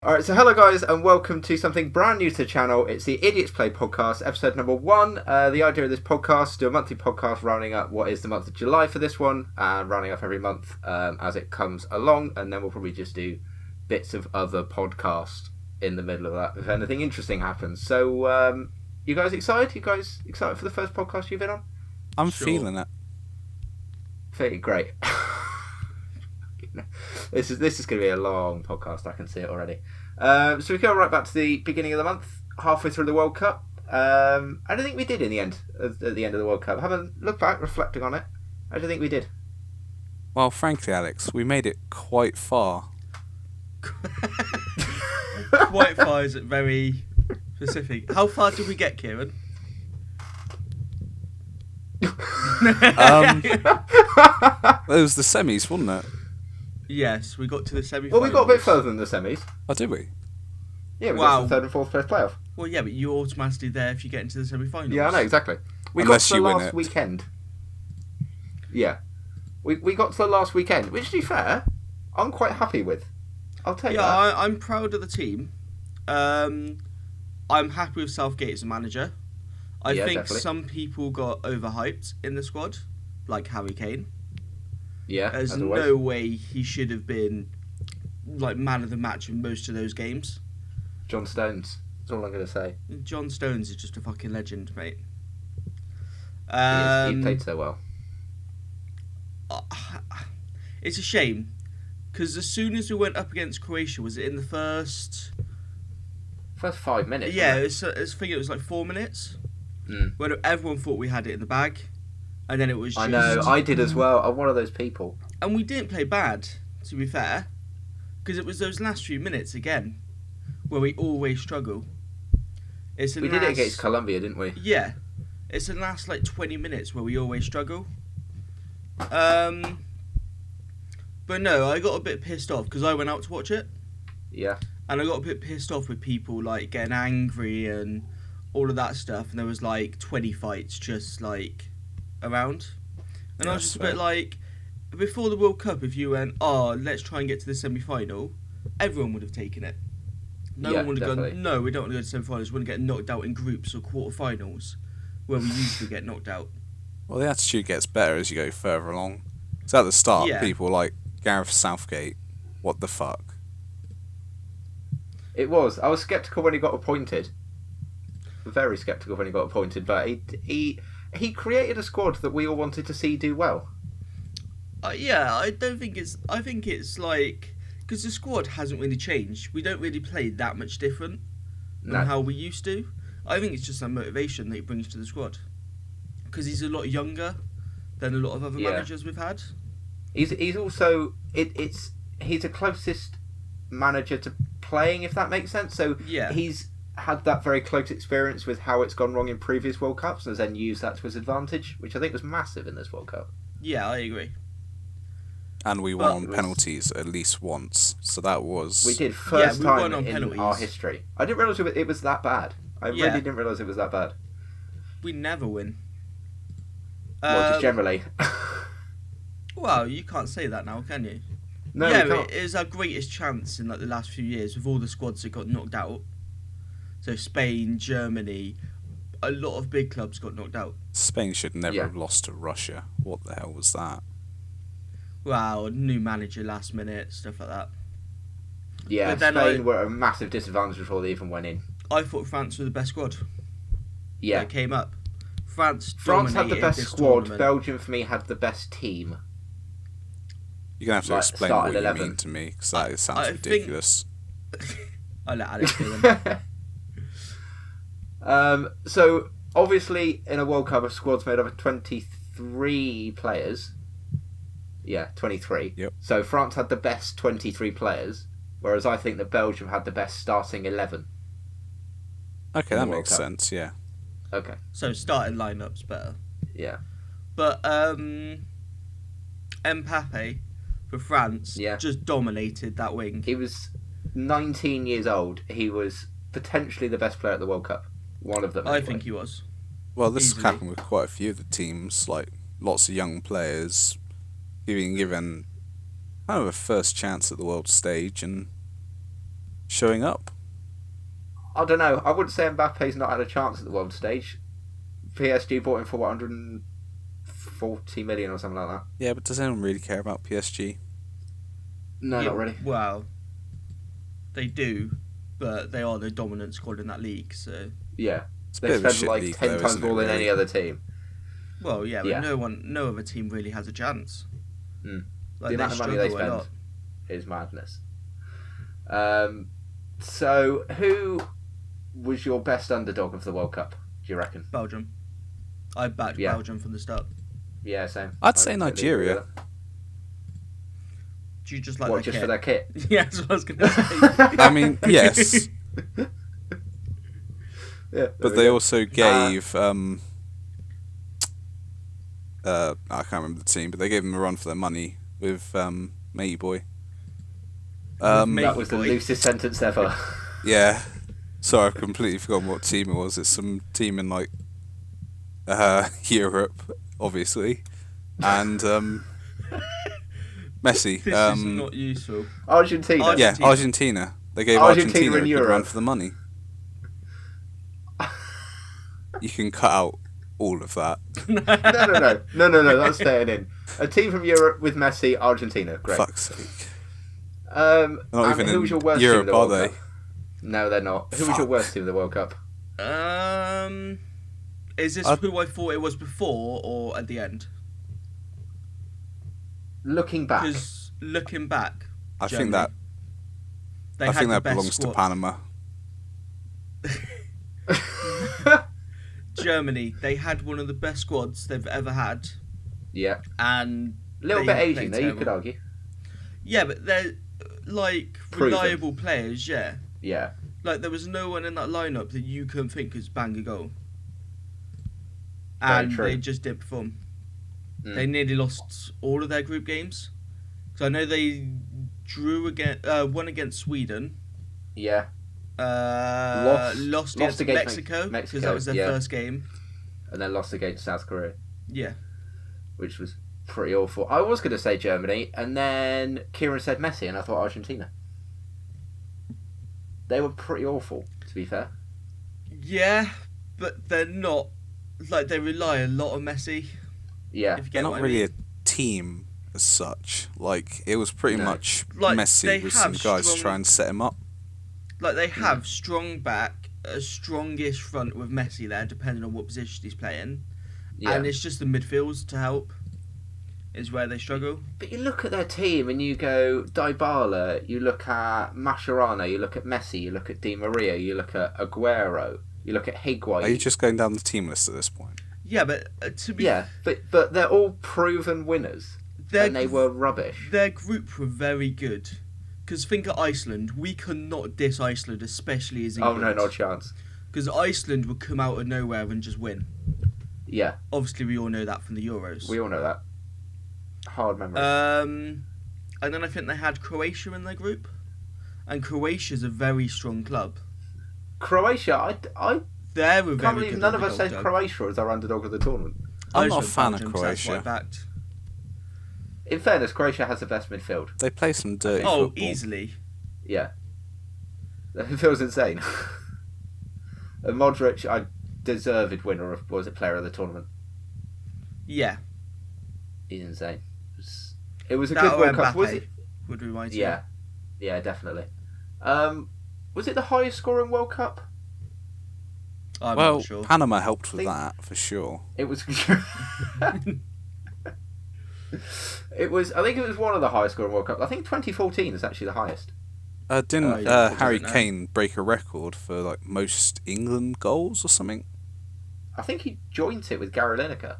Alright, so hello guys and welcome to something brand new to the channel. It's the Idiots Play podcast, episode number 1. The idea of this podcast, do a monthly podcast rounding up what is the month of July for this one, and rounding up every month as it comes along, and then we'll probably just do bits of other podcast in the middle of that if anything interesting happens. So, you guys excited? You guys excited for the first podcast you've been on? I'm feeling it. Feeling great. This is going to be a long podcast. I can see it already. So we go right back to the beginning of the month, halfway through the World Cup. I don't think we did in the end. At the end of the World Cup, having looked back, reflecting on it, I don't think we did. Well, frankly, Alex, we made it quite far. Quite far is very specific. How far did we get, Kieran? It was the semis, wasn't it? Yes, we got to the semi-finals. Well, we got a bit further than the semis. Oh, did we? Yeah, we got to the third and fourth place playoff. Well, yeah, but you're automatically there if you get into the semi-finals. Yeah, I know, exactly. We Unless got to the you win last it. weekend. Yeah. We got to the last weekend, which, to be fair, I'm quite happy with. I'll take that. Yeah, I'm proud of the team. I'm happy with Southgate as a manager. I think definitely. some people got overhyped in the squad, like Harry Kane. Yeah, There's as always. no way he should have been like man of the match in most of those games. John Stones. That's all I'm going to say. John Stones is just a fucking legend, mate. He played so well. It's a shame because as soon as we went up against Croatia, was it in the first? First 5 minutes. Yeah, wasn't I think it was like 4 minutes. it? When everyone thought we had it in the bag, and then it was. Just, I know, I did as well. I'm one of those people. And we didn't play bad, to be fair, because it was those last few minutes again where we always struggle. We did it against Colombia, didn't we? Yeah, it's the last like 20 minutes where we always struggle. But no, I got a bit pissed off because I went out to watch it. Yeah. And I got a bit pissed off with people like getting angry and all of that stuff. And there was like 20 fights just like around. And I was just a bit like, before the World Cup, if you went, oh, let's try and get to the semi-final, everyone would have taken it. No one would have gone, no, we don't want to go to semi-finals. We want to get knocked out in groups or quarter-finals where we usually get knocked out. Well, the attitude gets better as you go further along. So at the start, people were like, Gareth Southgate, what the fuck? It was. I was sceptical when he got appointed. Very sceptical when he got appointed, but he created a squad that we all wanted to see do well. Yeah, I think it's like, because the squad hasn't really changed. We don't really play that much different than how we used to. I think it's just that motivation that he brings to the squad. Because he's a lot younger than a lot of other managers we've had. He's also he's the closest manager to playing, if that makes sense. So he's had that very close experience with how it's gone wrong in previous World Cups, and has then used that to his advantage, which I think was massive in this World Cup. Yeah, I agree. And we won on penalties at least once, so that was... We did, first time in our history. I didn't realise it was that bad. I really didn't realise it was that bad. We never win. Well, just generally. Well, you can't say that now, can you? No, yeah, it is our greatest chance in like the last few years with all the squads that got knocked out. So Spain, Germany, a lot of big clubs got knocked out. Spain should never have lost to Russia. What the hell was that? Wow, new manager last minute, stuff like that. Yeah, Spain were at a massive disadvantage before they even went in. I thought France were the best squad. Yeah. They came up. France had the best squad. Tournament. Belgium, for me, had the best team. You're going to have to explain what you mean to me, because that sounds ridiculous. I'll let Alex do them. So, obviously, in a World Cup, a squad's made up of 23 players. Yeah, 23. Yep. So, France had the best 23 players, whereas I think that Belgium had the best starting 11. Okay, that makes sense, yeah. Okay. So, starting lineup's better. Yeah. But, Mbappe, for France, just dominated that wing. He was 19 years old. He was potentially the best player at the World Cup. One of them. I think he was. Well, this has happened with quite a few of the teams, like lots of young players being given kind of a first chance at the world stage, and showing up. I don't know. I wouldn't say Mbappe's not had a chance at the world stage. PSG bought him for 140 million or something like that. Yeah, but does anyone really care about PSG? No, not really. Well, they do, but they are the dominant squad in that league, so... Yeah. They spend like 10 times more than any other team. Well, yeah, but no other team really has a chance. Mm. Like, the amount of money they spend is madness. So, who was your best underdog of the World Cup, do you reckon? Belgium. I backed Belgium from the start. Yeah, same. I'd say Nigeria. Do you just like what, just kit? for their kit? Yeah, that's what I was going to say. I mean, yes. Yeah, but they also gave... I can't remember the team, but they gave them a run for their money with Matey Boy. That was the loosest sentence ever. Yeah. Sorry, I've completely forgotten what team it was. It's some team in, like, Europe, obviously. And Messi. This is not useful. Argentina. Yeah, Argentina. They gave Argentina a good run for the money. You can cut out all of that. No, that's staying in. A team from Europe with Messi, Argentina. Great. Fuck's sake. Not even who was your worst Europe, team of the are World they? Cup? No, they're not. Who was your worst team of the World Cup? Is this who I thought it was before or at the end? Looking back. Because looking back, I Germany, think that belongs to Panama. Germany, they had one of the best squads they've ever had. Yeah. And a little bit aging there, you could argue. Yeah, but they're like reliable players, yeah. Yeah. Like there was no one in that lineup that you couldn't think could bang a goal. And they just didn't perform. Mm. They nearly lost all of their group games. So I know they won against Sweden. Yeah. Lost against Mexico because that was their first game. And then lost against South Korea. Yeah. Which was pretty awful. I was going to say Germany, and then Kieran said Messi, and I thought Argentina. They were pretty awful, to be fair. Yeah, but they're not. Like, they rely a lot on Messi. Yeah. They're not really a team as such. Like, it was pretty much Messi with some guys trying to set him up. Like, they have strong back, a strongish front with Messi there, depending on what position he's playing. Yeah. And it's just the midfields to help is where they struggle. But you look at their team and you go Dybala, you look at Mascherano, you look at Messi, you look at Di Maria, you look at Aguero, you look at Higuain. Are you just going down the team list at this point? Yeah, but to be... Yeah, but they're all proven winners. And they were rubbish. Their group were very good. Because think of Iceland. We could not diss Iceland, especially as England. Oh, no, not a chance. Because Iceland would come out of nowhere and just win. Yeah. Obviously, we all know that from the Euros. We all know that. Hard memory. And then I think they had Croatia in their group. And Croatia's a very strong club. Croatia, They're a very can't believe good none of us said underdog. Croatia as our underdog of the tournament. I'm not a fan of Croatia. That's why I backed. In fairness, Croatia has the best midfield. They play some dirty football. Oh, easily. Yeah. It feels insane. And Modric, a deserved winner of, was it player of the tournament? Yeah. He's insane. It was a good World Cup, was it? Would remind you. Yeah. Yeah, definitely. Was it the highest scoring World Cup? I'm not sure. Panama helped with that, for sure. It was... I think it was one of the highest scoring World Cups. I think 2014 is actually the highest. Didn't Harry Kane break a record for like most England goals or something? I think he joined it with Gary Lineker.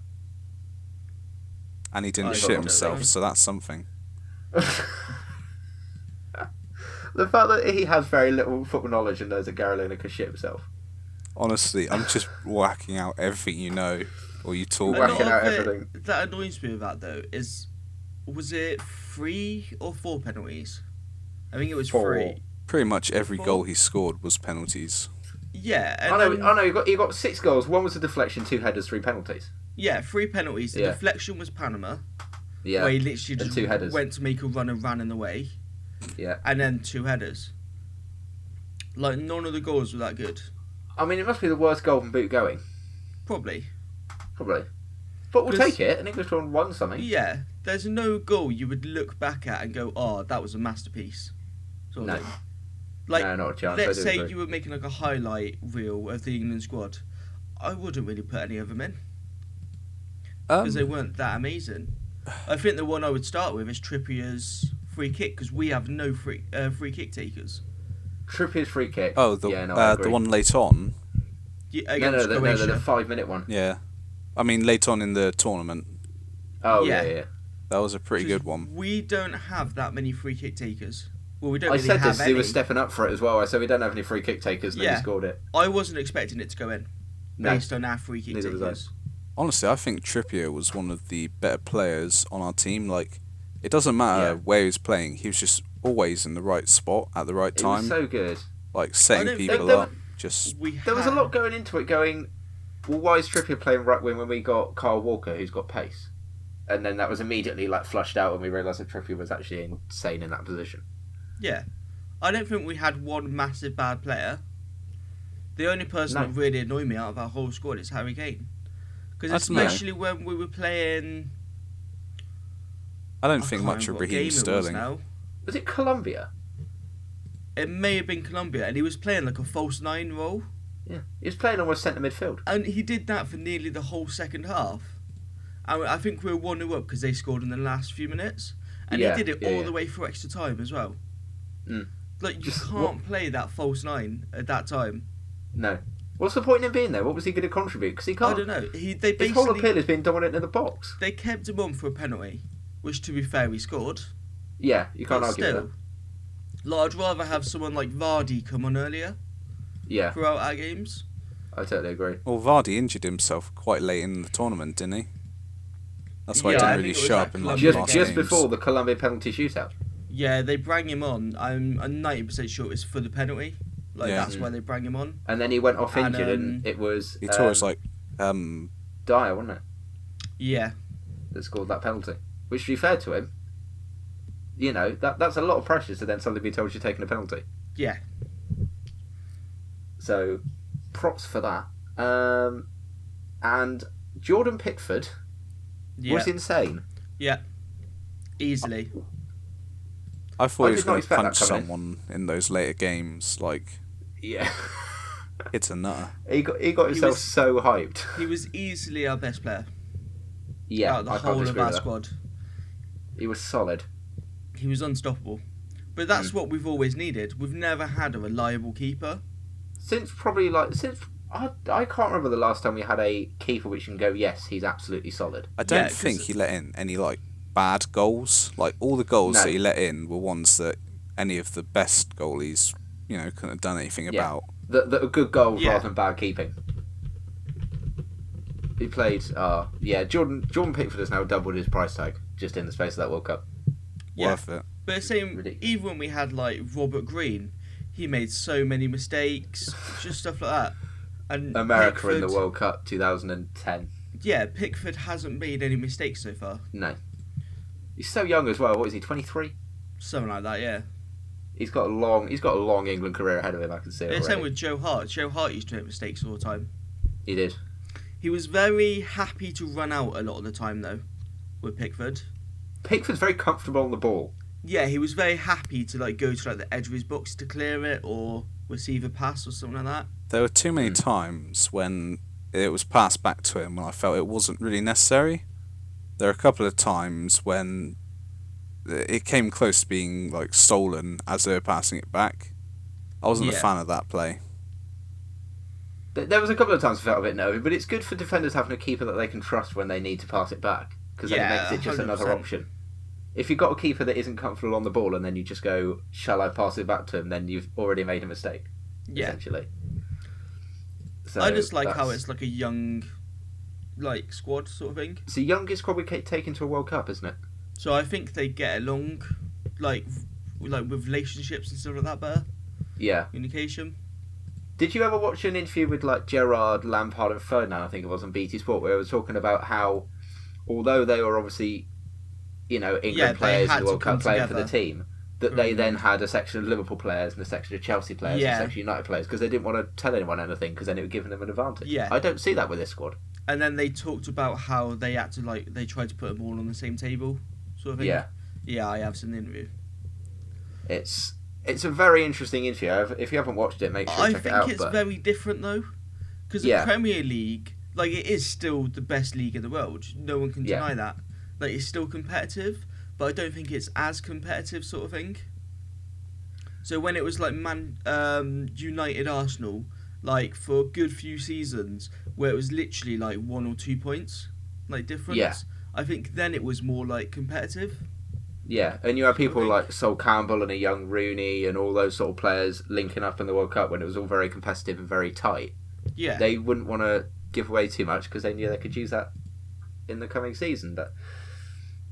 And he didn't shit himself, so that's something. The fact that he has very little football knowledge and knows that Gary Lineker shit himself. Honestly, I'm just whacking out everything you know, or you talk. Whacking out everything. That annoys me with that though was it 3 or 4 penalties? I think it was 3. Pretty much every goal he scored was penalties. Yeah, and I know. He got 6 goals. 1 was a deflection, 2 headers, 3 penalties. Yeah, 3 penalties. The deflection was Panama. Yeah. Where he literally just 2 headers. went to make a run and ran in the way. Yeah. And then 2 headers. Like, none of the goals were that good. I mean, it must be the worst golden boot going. Probably. But we'll take it. An Englishman won something. Yeah. There's no goal you would look back at and go, oh, that was a masterpiece. Sort of thing. Like, no, not a chance. Let's say you were making like a highlight reel of the England squad. I wouldn't really put any of them in. Because they weren't that amazing. I think the one I would start with is Trippier's free kick, because we have no free kick takers. Trippier's free kick. Oh, the one late on. Yeah, no, the 5-minute one. Yeah, I mean late on in the tournament. Oh yeah. That was a pretty good one. We don't have that many free kick takers. Well, we don't. I really said have this. any. He was stepping up for it as well. I said we don't have any free kick takers, and then he scored it. I wasn't expecting it to go in, based on our free kick takers. Honestly, I think Trippier was one of the better players on our team. Like, it doesn't matter where he was playing; he was just always in the right spot at the right time. He was so good. Like setting people up. There was a lot going into it. Going, well, why is Trippier playing right wing when we got Kyle Walker, who's got pace? And then that was immediately like flushed out when we realised that Trippier was actually insane in that position. Yeah, I don't think we had one massive bad player. The only person that really annoyed me out of our whole squad is Harry Kane. Because especially when we were playing... I don't think much of Raheem Sterling. Was it Colombia? It may have been Colombia, and he was playing like a false 9 role. Yeah, he was playing almost centre midfield. And he did that for nearly the whole second half. And I think we were 1-0 up because they scored in the last few minutes. And he did it all the way through extra time as well. Like, you can't play that false 9 at that time. No. What's the point in him being there? What was he going to contribute? Because he can't. I don't know. His whole appeal has been dominant in the box. They kept him on for a penalty, which, to be fair, he scored. Yeah, you can't argue with that. Like, I'd rather have someone like Vardy come on earlier. Yeah. Throughout our games. I totally agree. Well, Vardy injured himself quite late in the tournament, didn't he? That's why he didn't really show up in like just before the Colombia penalty shootout. Yeah, they bring him on. I'm 90% sure it's for the penalty. Like, that's why they bring him on. And then he went off injured, and it was... He tore his, Dyer, wasn't it? Yeah. That scored that penalty. Which, to be fair to him, you know, that's a lot of pressure to then suddenly be told you're taking a penalty. Yeah. So, props for that. And Jordan Pickford was insane. Yeah. Easily. I thought he was going to punch someone in those later games. Like, yeah, it's a nutter. He got himself so hyped. He was easily our best player. Yeah, out of the whole of our squad. He was solid. He was unstoppable. But that's what we've always needed. We've never had a reliable keeper. Since I can't remember the last time we had a keeper which can go, yes, he's absolutely solid. I don't think he let in any bad goals. Like, all the goals that he let in were ones that any of the best goalies, couldn't have done anything about. The good goals rather than bad keeping. He played, Jordan Pickford has now doubled his price tag just in the space of that World Cup. Yeah. Worth it. But the same, even when we had Robert Green, he made so many mistakes, just stuff like that. And America Pickford, in the World Cup 2010. Yeah, Pickford hasn't made any mistakes so far. No. He's so young as well. What is he, 23? Something like that, yeah. He's got a long England career ahead of him, I can see it. Same with Joe Hart. Joe Hart used to make mistakes all the time. He did. He was very happy to run out a lot of the time, though, with Pickford. Pickford's very comfortable on the ball. Yeah, he was very happy to go to the edge of his box to clear it or receive a pass or something like that. There were too many times when it was passed back to him when I felt it wasn't really necessary. There are a couple of times when it came close to being stolen as they were passing it back. I wasn't a fan of that play. There was a couple of times I felt a bit nervy, but it's good for defenders having a keeper that they can trust when they need to pass it back, because then it makes it just 100%. Another option. If you've got a keeper that isn't comfortable on the ball and then you just go, shall I pass it back to him, then you've already made a mistake, essentially. So I just like how it's a young squad sort of thing. It's the youngest squad we take into a World Cup, isn't it? So I think they get along with relationships and stuff like that better. Yeah. Communication. Did you ever watch an interview with Gerrard, Lampard and Ferdinand, I think it was, on BT Sport, where they were talking about how, although they were obviously, England players in the World Cup playing for the team, that they then had a section of Liverpool players and a section of Chelsea players and a section of United players because they didn't want to tell anyone anything because then it would give them an advantage. Yeah. I don't see that with this squad. And then they talked about how they had to they tried to put them all on the same table, sort of thing. Yeah. Yeah, I have seen the interview. It's a very interesting interview. If you haven't watched it, make sure to check it out. I think it's very different though, because the Premier League, like, it is still the best league in the world. No one can deny that. Like, it's still competitive, but I don't think it's as competitive, sort of thing. So when it was like United Arsenal, like for a good few seasons, where it was literally like 1 or 2 points, like difference, I think then it was more like competitive. Yeah, and you had people like Sol Campbell and a young Rooney and all those sort of players linking up in the World Cup when it was all very competitive and very tight. Yeah, they wouldn't want to give away too much because they knew they could use that in the coming season. But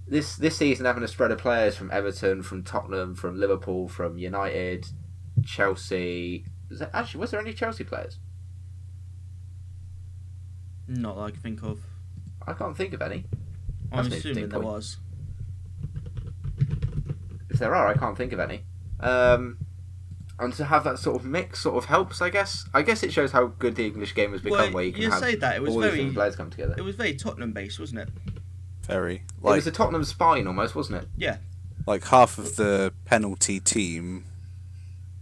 this season, having a spread of players from Everton, from Tottenham, from Liverpool, from United, Chelsea. Was there any Chelsea players? Not that I can think of. I can't think of any. I'm assuming there was. If there are, I can't think of any. And to have that sort of mix sort of helps, I guess. I guess it shows how good the English game has become, where you can have all these different players come together. It was very Tottenham based, wasn't it? Very. It was a Tottenham spine almost, wasn't it? Yeah. Like half of the penalty team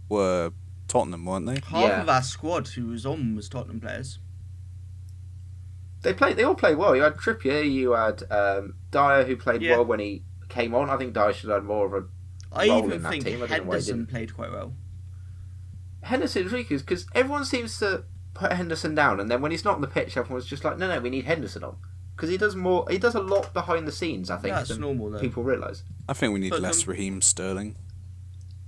were Tottenham, weren't they? Half of our squad who was on was Tottenham players. They all played well. You had Trippier, you had Dyer, who played well when he came on. I think Dyer should have had more of a role in that team. I even think Henderson played quite well. Henderson's really good because everyone seems to put Henderson down, and then when he's not on the pitch, everyone's just like, no, we need Henderson on. Because he does a lot behind the scenes, I think, than normal, though. People realise. I think we need less Raheem Sterling.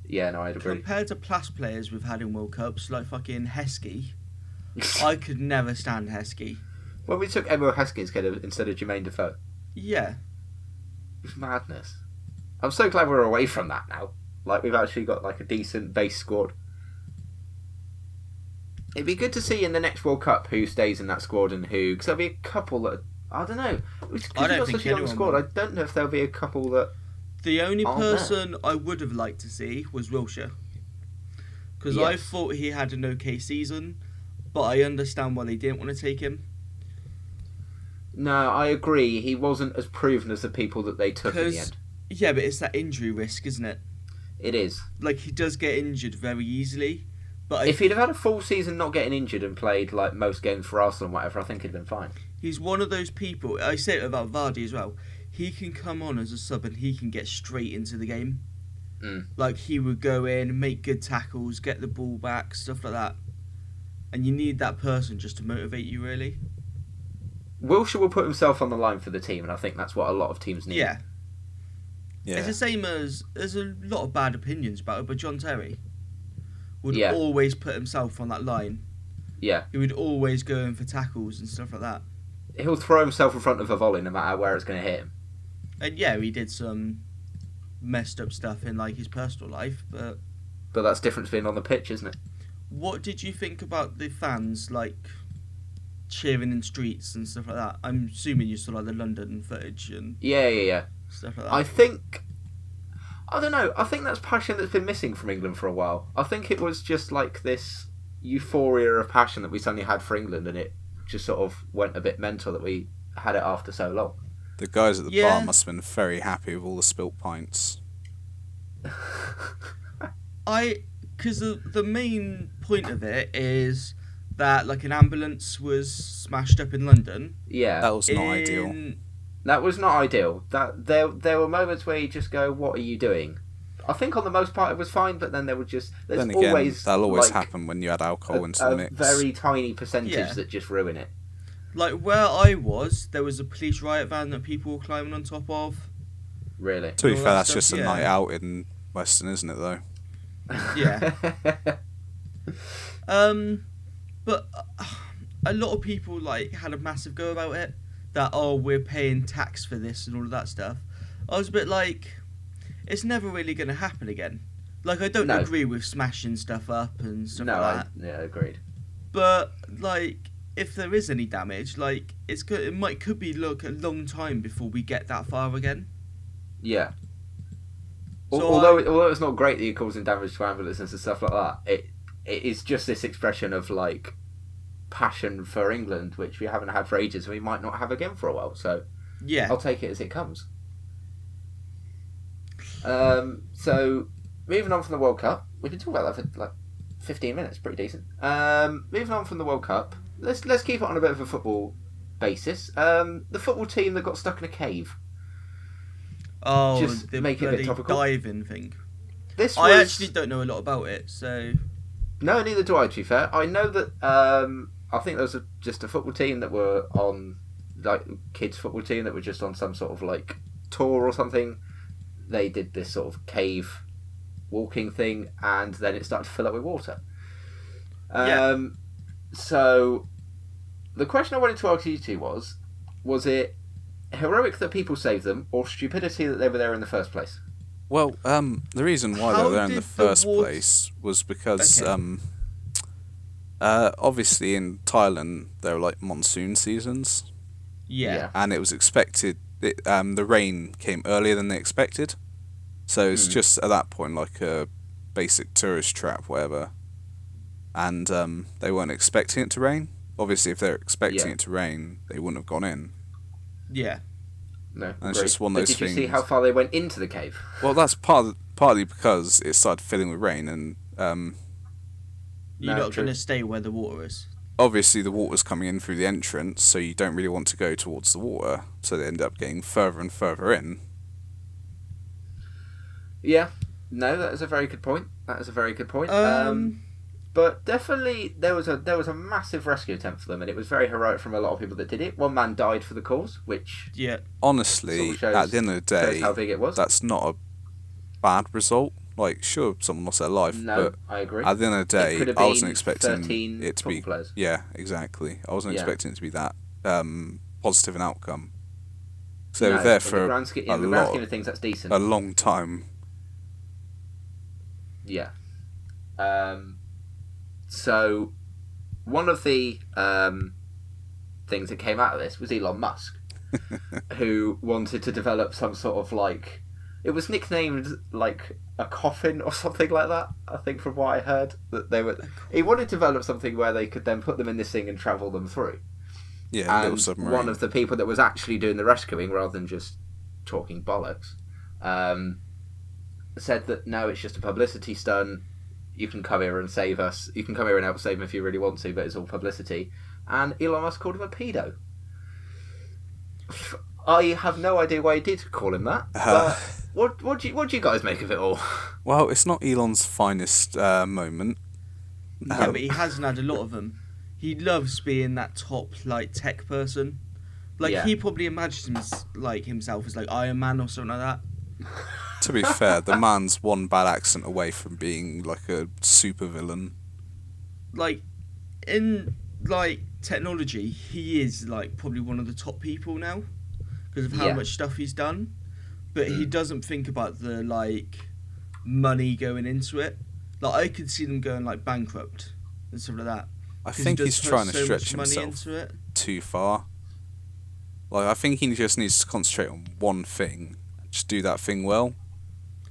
Yeah, no, I'd agree. Compared to plus players we've had in World Cups, like fucking Heskey, I could never stand Heskey. Well, we took Emil Heskey instead of Jermaine Defoe. Yeah. It's madness. I'm so glad we're away from that now. Like, we've actually got like a decent base squad. It'd be good to see in the next World Cup who stays in that squad and who... Because there'll be a couple that... I don't know. I don't think anyone squad. I don't know if there'll be a couple that... The only person I would have liked to see was Wilshere. Because I thought he had an okay season, but I understand why they didn't want to take him. No, I agree. He wasn't as proven as the people that they took in the end. Yeah, but it's that injury risk, isn't it? It is. Like, he does get injured very easily. But if he'd have had a full season not getting injured and played like most games for Arsenal and whatever, I think he'd been fine. He's one of those people, I say it about Vardy as well, he can come on as a sub and he can get straight into the game. Like, he would go in, make good tackles, get the ball back, stuff like that. And you need that person just to motivate you, really. Wilshere will put himself on the line for the team, and I think that's what a lot of teams need. Yeah. It's the same as, there's a lot of bad opinions about it, but John Terry would always put himself on that line. Yeah. He would always go in for tackles and stuff like that. He'll throw himself in front of a volley no matter where it's going to hit him. And he did some messed up stuff in like his personal life, but that's different to being on the pitch, isn't it? What did you think about the fans like cheering in streets and stuff like that? I'm assuming you saw like the London footage and stuff like that. I don't know. I think that's passion that's been missing from England for a while. I think it was just like this euphoria of passion that we suddenly had for England, and it just sort of went a bit mental that we had it after so long. The guys at the bar must have been very happy with all the spilt pints. Because the main point of it is that like an ambulance was smashed up in London. Yeah, that was not ideal. That was not ideal. That there were moments where you just go, "What are you doing?" I think on the most part it was fine, but then there would just that'll always like, happen when you add alcohol into the mix. A very tiny percentage that just ruin it. Like where I was, there was a police riot van that people were climbing on top of. Really? To be fair, that's just a night out in Western, isn't it? Though. Yeah. But a lot of people like had a massive go about it. That we're paying tax for this and all of that stuff. I was a bit like, it's never really going to happen again. Like I don't agree with smashing stuff up and stuff like that. Agreed. But like, if there is any damage, like could be a long time before we get that far again. Yeah. Although it's not great that you're causing damage to ambulances and stuff like that, it is just this expression of like passion for England, which we haven't had for ages, and we might not have again for a while. So yeah, I'll take it as it comes. So moving on from the World Cup, we can talk about that for like 15 minutes, pretty decent. Moving on from the World Cup, let's keep it on a bit of a football basis. The football team that got stuck in a cave. Oh, just the make it a bit bloody topical. diving thing. I actually don't know a lot about it, so... No, neither do I, to be fair. I know that, I think there was just a football team that were on, like, kids' football team that were just on some sort of, like, tour or something. They did this sort of cave walking thing, and then it started to fill up with water. So, the question I wanted to ask you two was it heroic that people saved them, or stupidity that they were there in the first place? Well, the reason why they were there in the first place was because, obviously in Thailand there are like monsoon seasons. Yeah. And it was expected, the rain came earlier than they expected. So it's just at that point like a basic tourist trap, whatever. And they weren't expecting it to rain. Obviously, if they're expecting it to rain, they wouldn't have gone in. Yeah. No, and it's just one of those things. Did you see how far they went into the cave? Well, that's partly because it started filling with rain, and you're not going to stay where the water is. Obviously, the water's coming in through the entrance, so you don't really want to go towards the water. So they end up getting further and further in. Yeah, no, that is a very good point. But definitely, there was a massive rescue attempt for them, and it was very heroic from a lot of people that did it. One man died for the cause, which honestly, sort of at the end of the day, how big it was. That's not a bad result. Like, sure, someone lost their life, but I agree. At the end of the day, I wasn't expecting 13 it to be. players. Yeah, exactly. I wasn't expecting it to be that positive an outcome. So they were there for in the grand scheme of things, that's decent. A long time. Yeah. So, one of the things that came out of this was Elon Musk, who wanted to develop some sort of like, it was nicknamed like a coffin or something like that. I think from what I heard that he wanted to develop something where they could then put them in this thing and travel them through. Yeah, and little submarine. One of the people that was actually doing the rescuing rather than just talking bollocks, said that no, it's just a publicity stunt. You can come here and save us. You can come here and help save him if you really want to, but it's all publicity. And Elon Musk called him a pedo. I have no idea why he did call him that. But what do you guys make of it all? Well, it's not Elon's finest moment. Yeah, but he hasn't had a lot of them. He loves being that top like tech person. Like he probably imagines himself as like Iron Man or something like that. To be fair, the man's one bad accent away from being like a super villain. Like in like technology, he is like probably one of the top people now because of how much stuff he's done. But he doesn't think about the like money going into it. Like I could see them going like bankrupt and stuff like that. I think he's trying to stretch himself too far. Like I think he just needs to concentrate on one thing, just do that thing well.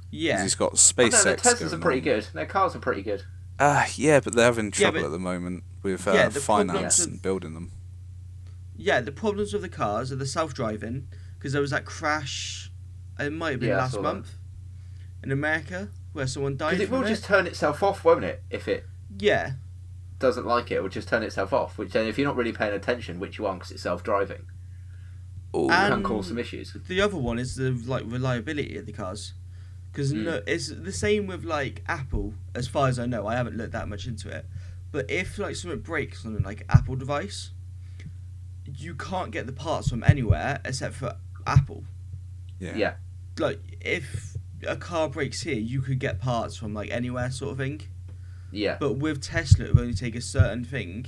Yeah, he's got SpaceX. Their Teslas are pretty good. Their cars are pretty good. Yeah, but they're having trouble at the moment with finance and building them. Yeah, the problems with the cars are the self-driving, because there was that crash, it might have been last month, in America, where someone died. Because it will just turn itself off, won't it? If it doesn't like it will just turn itself off, which then if you're not really paying attention, which you aren't because it's self-driving, can cause some issues. The other one is the like reliability of the cars. Because it's the same with like Apple, as far as I know. I haven't looked that much into it, but if like something breaks on like Apple device, you can't get the parts from anywhere except for Apple. Yeah. Like if a car breaks here, you could get parts from like anywhere, sort of thing. Yeah. But with Tesla, it will only take a certain thing.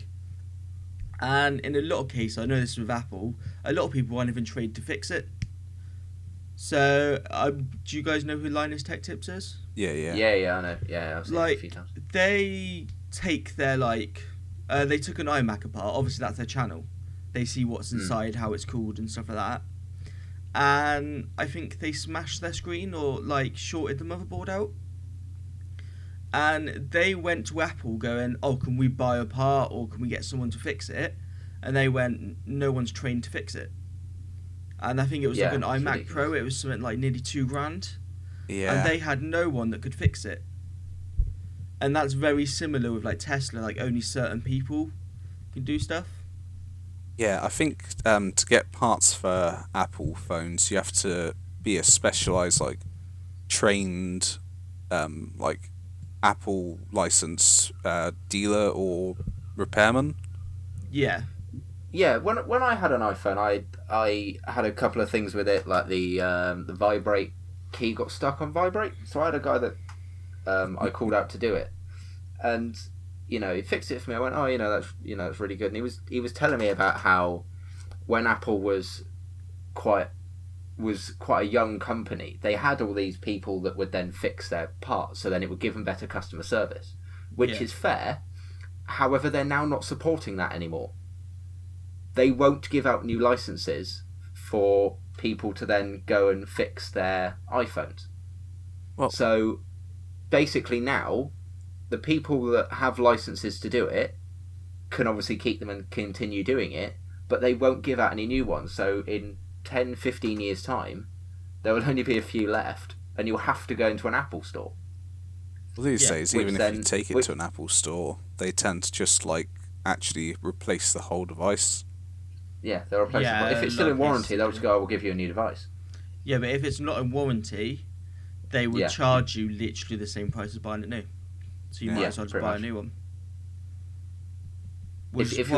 And in a lot of cases, I know this with Apple, a lot of people won't even trade to fix it. So, do you guys know who Linus Tech Tips is? Yeah, I know. Yeah, I've seen it a few times. They take their, they took an iMac apart. Obviously, that's their channel. They see what's inside, how it's cooled and stuff like that. and I think they smashed their screen or like shorted the motherboard out. And they went to Apple going, "Oh, can we buy a part or can we get someone to fix it?" And they went, "No one's trained to fix it." And I think it was like an iMac Pro. It was something like nearly $2,000. Yeah. And they had no one that could fix it. And that's very similar with like Tesla. Like only certain people can do stuff. Yeah, I think to get parts for Apple phones, you have to be a specialized, like, trained, like, Apple license dealer or repairman. Yeah. Yeah, when I had an iPhone, I had a couple of things with it, like the vibrate key got stuck on vibrate, so I had a guy that I called out to do it, and he fixed it for me. I went, "Oh, that's really good." And he was telling me about how when Apple was quite a young company, they had all these people that would then fix their parts, so then it would give them better customer service, which is fair. However, they're now not supporting that anymore. They won't give out new licenses for people to then go and fix their iPhones. Well, so basically now, the people that have licenses to do it can obviously keep them and continue doing it, but they won't give out any new ones. So in 10, 15 years' time, there will only be a few left, and you'll have to go into an Apple store. Well, these days, even if you take it to an Apple store, they tend to just, like, actually replace the whole device. Yeah, they'll replace it. If it's still in warranty, they'll just go, "We'll give you a new device." Yeah, but if it's not in warranty, they would charge you literally the same price as buying it new. So you might as well just buy a new one. If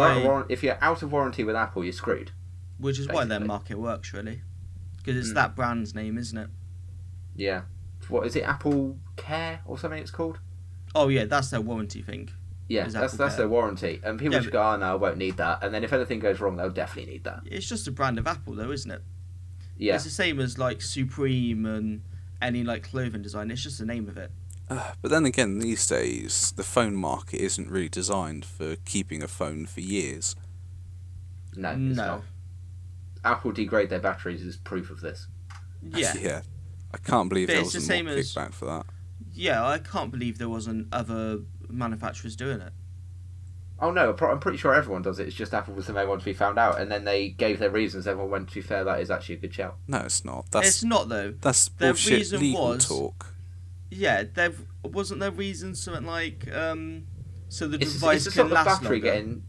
you're out of warranty with Apple, you're screwed. Which is why their market works, really. Because it's that brand's name, isn't it? Yeah. What is it, Apple Care or something it's called? Oh, yeah, that's their warranty thing. Yeah, that's their warranty. And people just go, "Oh, no, I won't need that." And then if anything goes wrong, they'll definitely need that. It's just a brand of Apple, though, isn't it? Yeah. It's the same as, like, Supreme and any, like, clothing design. It's just the name of it. But then again, these days, the phone market isn't really designed for keeping a phone for years. No, it's not. Apple degrade their batteries is proof of this. Yeah. Yeah. I can't believe there wasn't more kickback for that. Yeah, I can't believe there wasn't other manufacturers doing it. Oh no, I'm pretty sure everyone does it. It's just Apple was the main one to be found out, and then they gave their reasons. Everyone went, "To be fair, that is actually a good shout." No, it's not. It's not, though. That's bullshit legal talk. Yeah, wasn't there reason something like so the device it's can the last battery longer? Getting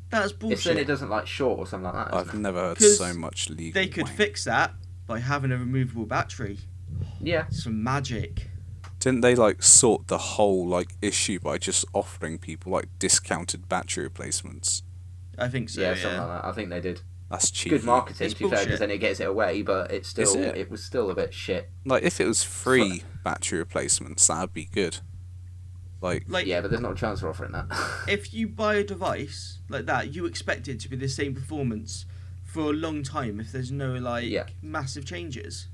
That's bullshit. It's then it doesn't like short or something like that. I've never heard so much legal. They could fix that by having a removable battery. Yeah, some magic. Didn't they like sort the whole like issue by just offering people like discounted battery replacements? I think so. Yeah, something like that. I think they did. That's cheap. Good marketing, to be fair, because then it gets it away. But it was still a bit shit. Like if it was free battery replacements, that'd be good. Like yeah, but there's not a chance of offering that. If you buy a device like that, you expect it to be the same performance for a long time. If there's no massive changes.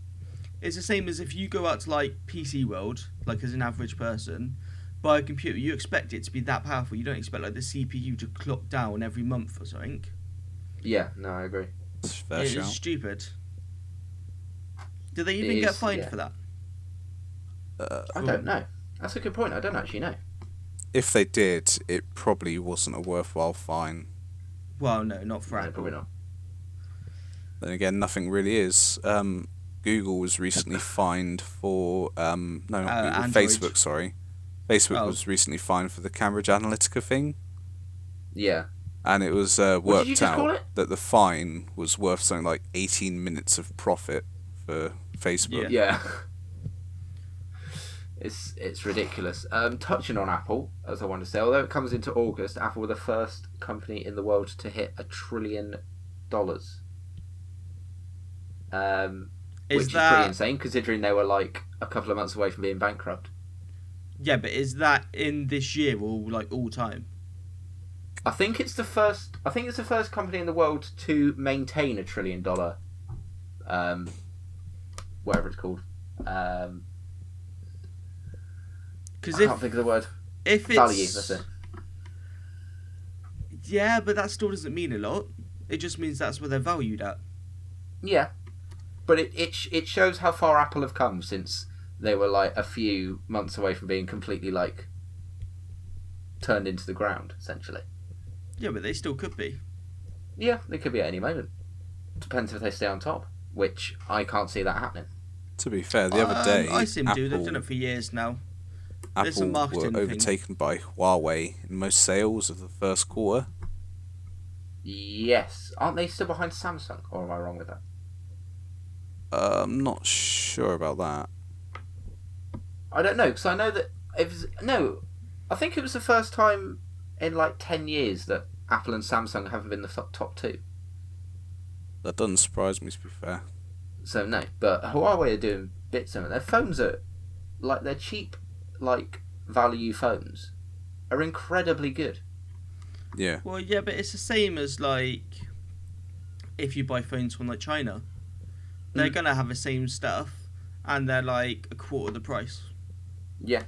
It's the same as if you go out to like PC World, like as an average person, buy a computer, you expect it to be that powerful. You don't expect like the CPU to clock down every month or something. Yeah, no, I agree. It is stupid. Do they even get fined for that? I don't know. That's a good point. I don't actually know. If they did, it probably wasn't a worthwhile fine. Well, no, not for Apple. Probably not. Then again, nothing really is. Google was recently fined for not Google, Facebook. Sorry, Facebook was recently fined for the Cambridge Analytica thing. Yeah. And it was worked out that the fine was worth something like 18 minutes of profit for Facebook. Yeah. It's ridiculous. Touching on Apple, as I want to say, although it comes into August, Apple were the first company in the world to hit $1 trillion. Which is pretty insane, considering they were like a couple of months away from being bankrupt. Yeah, but is that in this year or like all time? I think it's the first company in the world to maintain $1 trillion. Whatever it's called. I can't think of the word. If it's value, that's it. Yeah, but that still doesn't mean a lot. It just means that's where they're valued at. Yeah, But it shows how far Apple have come since they were like a few months away from being completely like turned into the ground, essentially. Yeah, but they still could be. Yeah, they could be at any moment. Depends if they stay on top, which I can't see that happening. To be fair, the other day, I see them do. They've done it for years now. There's some Apple were marketing overtaken by Huawei in most sales of the first quarter. Yes. Aren't they still behind Samsung, or am I wrong with that? I'm not sure about that. I don't know, because I know that it was... No, I think it was the first time in like 10 years that Apple and Samsung haven't been the top two. That doesn't surprise me, to be fair. So no, but Huawei are doing bits of it. Their phones are, like, their cheap, like, value phones are incredibly good. Yeah. Well, yeah, but it's the same as, like, if you buy phones from, like, China. They're going to have the same stuff, and they're, like, a quarter the price. Yeah.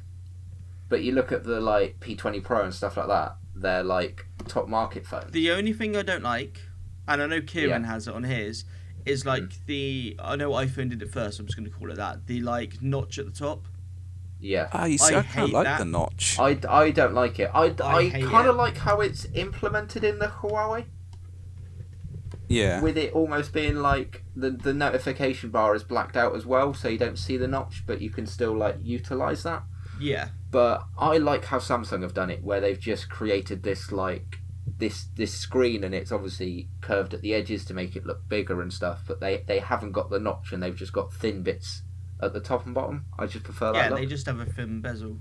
But you look at the, like, P20 Pro and stuff like that, they're, like, top market phones. The only thing I don't like, and I know Kieran has it on his, is, like, I know iPhone did it first, I'm just going to call it that, the, like, notch at the top. Yeah. You see, I kind of like that. the notch. I don't like it. I kind it. of like how it's implemented in the Huawei. Yeah. With it almost being like the notification bar is blacked out as well, so you don't see the notch, but you can still like utilize that. Yeah. But I like how Samsung have done it, where they've just created this like this screen, and it's obviously curved at the edges to make it look bigger and stuff. But they haven't got the notch, and they've just got thin bits at the top and bottom. I just prefer that. Yeah, look. they just have a thin bezel.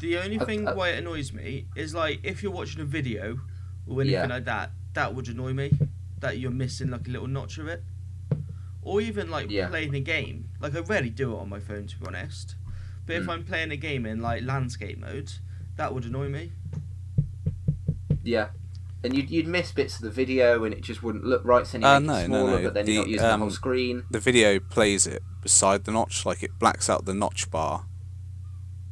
The only thing why it annoys me is like if you're watching a video or anything like that, that would annoy me. That you're missing like a little notch of it. Or even like playing a game. Like I rarely do it on my phone, to be honest. But if I'm playing a game in like landscape mode, that would annoy me. Yeah. And you'd miss bits of the video, and it just wouldn't look right. So you make it smaller, but then you're not using the whole screen. The video plays it beside the notch, like it blacks out the notch bar,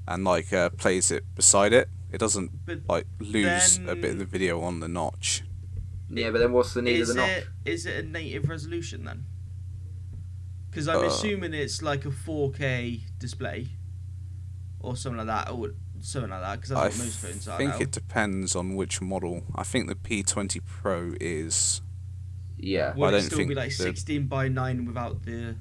and like plays it beside it. It doesn't like lose a bit of the video on the notch. Yeah, but then what's the need of the notch? Is it a native resolution then? Because I'm assuming it's like a 4K display, or something like that, because that's what most phones are now. I think it depends on which model. I think the P20 Pro is. Yeah. Would it still be like 16:9 without the